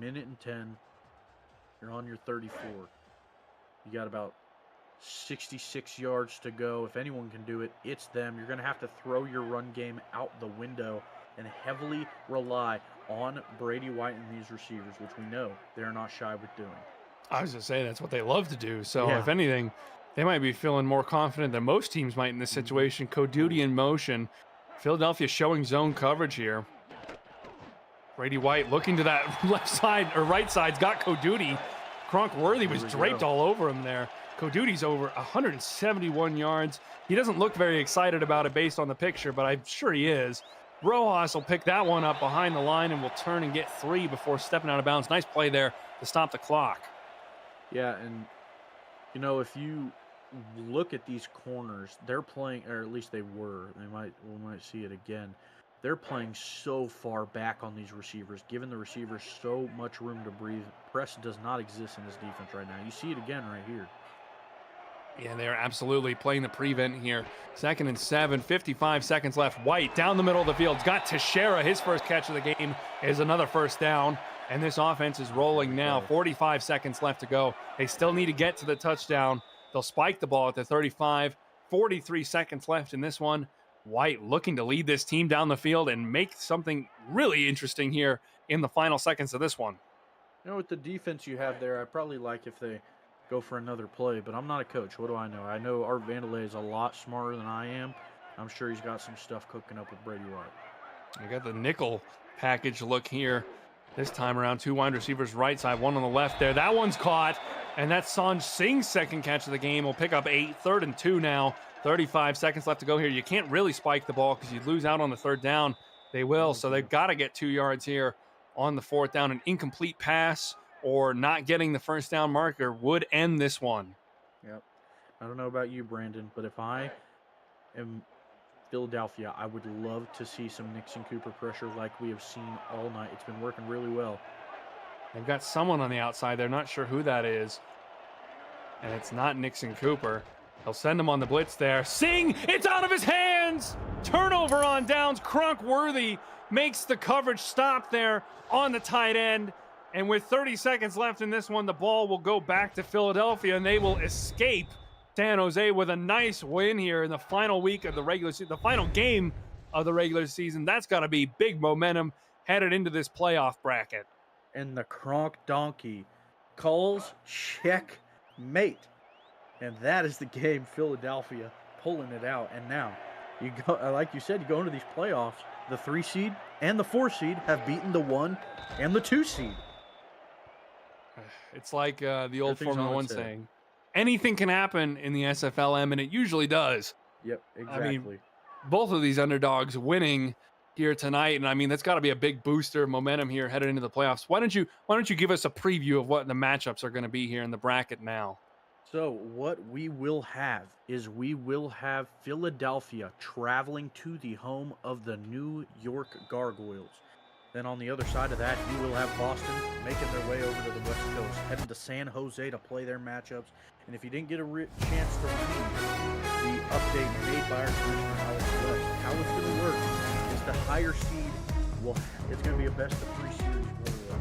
1:10. You're on your 34. You got about 66 yards to go. If anyone can do it, it's them. You're going to have to throw your run game out the window and heavily rely on Brady White and these receivers, which we know they're not shy with doing. I was going to say that's what they love to do. So Yeah. if anything, they might be feeling more confident than most teams might in this situation. Coduti in motion. Philadelphia showing zone coverage here. Brady White looking to that left side or right side's got Coduti. Kronk Worthy was draped all over him there. Coduti's over 171 yards. He doesn't look very excited about it based on the picture, but I'm sure he is. Rojas will pick that one up behind the line and will turn and get 3 before stepping out of bounds. Nice play there to stop the clock. Yeah, and if you look at these corners. They're playing, or at least they were. We might see it again. They're playing so far back on these receivers, giving the receivers so much room to breathe. Press does not exist in this defense right now. You see it again right here. Yeah, they're absolutely playing the prevent here. 2nd and 7, 55 seconds left. White down the middle of the field. Got Teixeira. His first catch of the game is another first down. And this offense is rolling now. 45 seconds left to go. They still need to get to the touchdown. They'll spike the ball at the 35. 43 seconds left in this one. White looking to lead this team down the field and make something really interesting here in the final seconds of this one. You know, with the defense you have there, I probably like if they go for another play, but I'm not a coach. What do I know? I know Art Vandelay is a lot smarter than I am. I'm sure he's got some stuff cooking up with Brady White. We got the nickel package look here. This time around, 2 wide receivers right side, 1 on the left there. That one's caught, and that's Sanj Singh's second catch of the game. Will pick up 8, 3rd and 2 now. 35 seconds left to go here. You can't really spike the ball because you lose out on the 3rd down. They will, so they've got to get 2 yards here on the 4th down. An incomplete pass or not getting the first down marker would end this one. Yep. I don't know about you, Brandon, but if I am Philadelphia, I would love to see some Nixon Cooper pressure like we have seen all night. It's been working really well. They've got someone on the outside. They're not sure who that is. And it's not Nixon Cooper. They'll send him on the blitz there. Singh, it's out of his hands! Turnover on downs. Crunkworthy makes the coverage stop there on the tight end. And with 30 seconds left in this one, the ball will go back to Philadelphia, and they will escape San Jose with a nice win here in the final week of the regular season, the final game of the regular season. That's got to be big momentum headed into this playoff bracket. And the Kronk Donkey calls checkmate. And that is the game. Philadelphia pulling it out. And now, you go, like you said, you go into these playoffs, the 3 seed and the 4 seed have beaten the 1 and the 2 seed. It's like the old Formula 1 saying, anything can happen in the SFLm, and it usually does. Yep, exactly. I mean, both of these underdogs winning here tonight, and I mean, that's got to be a big booster of momentum here headed into the playoffs. Why don't you give us a preview of what the matchups are going to be here in the bracket now? So what we will have is we will have Philadelphia traveling to the home of the New York Gargoyles. Then on the other side of that, you will have Boston making their way over to the West Coast, heading to San Jose to play their matchups. And if you didn't get a chance to read the update made by our commissioner, Alex West, how it's going to work is the higher seed it's going to be a best of 3 series for us.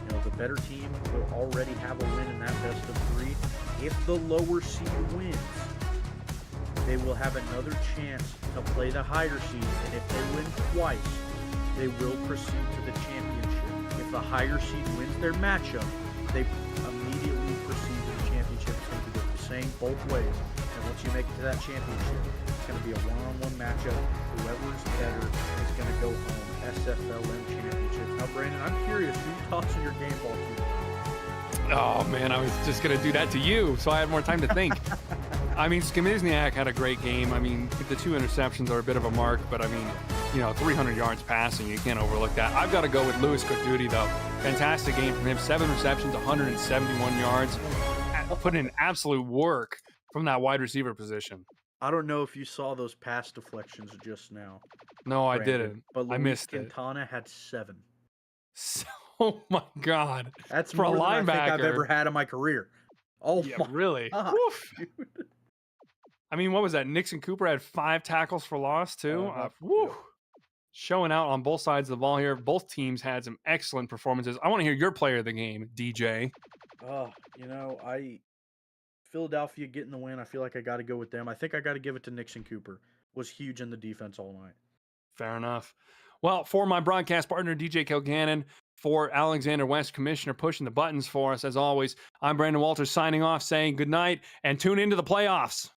You know, the better team will already have a win in that best of 3. If the lower seed wins, they will have another chance to play the higher seed. And if they win twice, they will proceed to the championship. If the higher seed wins their matchup, they immediately proceed to the championship. It's going to be the same both ways. And once you make it to that championship, it's going to be a one-on-one matchup. Whoever's better is going to go home. SFLm championships. Now, Brandon, I'm curious, who you tossing your game ball to? Oh, man, I was just going to do that to you, so I had more time to think. I mean, Skamizniak had a great game. I mean, the 2 interceptions are a bit of a mark, but I mean, 300 yards passing, you can't overlook that. I've got to go with Louis Cook-Duty, though. Fantastic game from him. 7 receptions, 171 yards. Put in absolute work from that wide receiver position. I don't know if you saw those pass deflections just now. No, Brandon, I didn't. But Luis I missed Quintana had 7. Oh, my God. That's for more a than linebacker. I think I've ever had in my career. Oh, yeah, my really? gosh, dude. I mean, what was that? Nixon Cooper had 5 tackles for loss, too. Showing out on both sides of the ball here. Both teams had some excellent performances. I want to hear your player of the game, DJ. Philadelphia getting the win. I feel like I got to go with them. I think I got to give it to Nixon Cooper. Was huge in the defense all night. Fair enough. Well, for my broadcast partner, DJ Kilgannon, for Alexander West, Commissioner, pushing the buttons for us, as always, I'm Brandon Walters signing off, saying good night, and tune into the playoffs.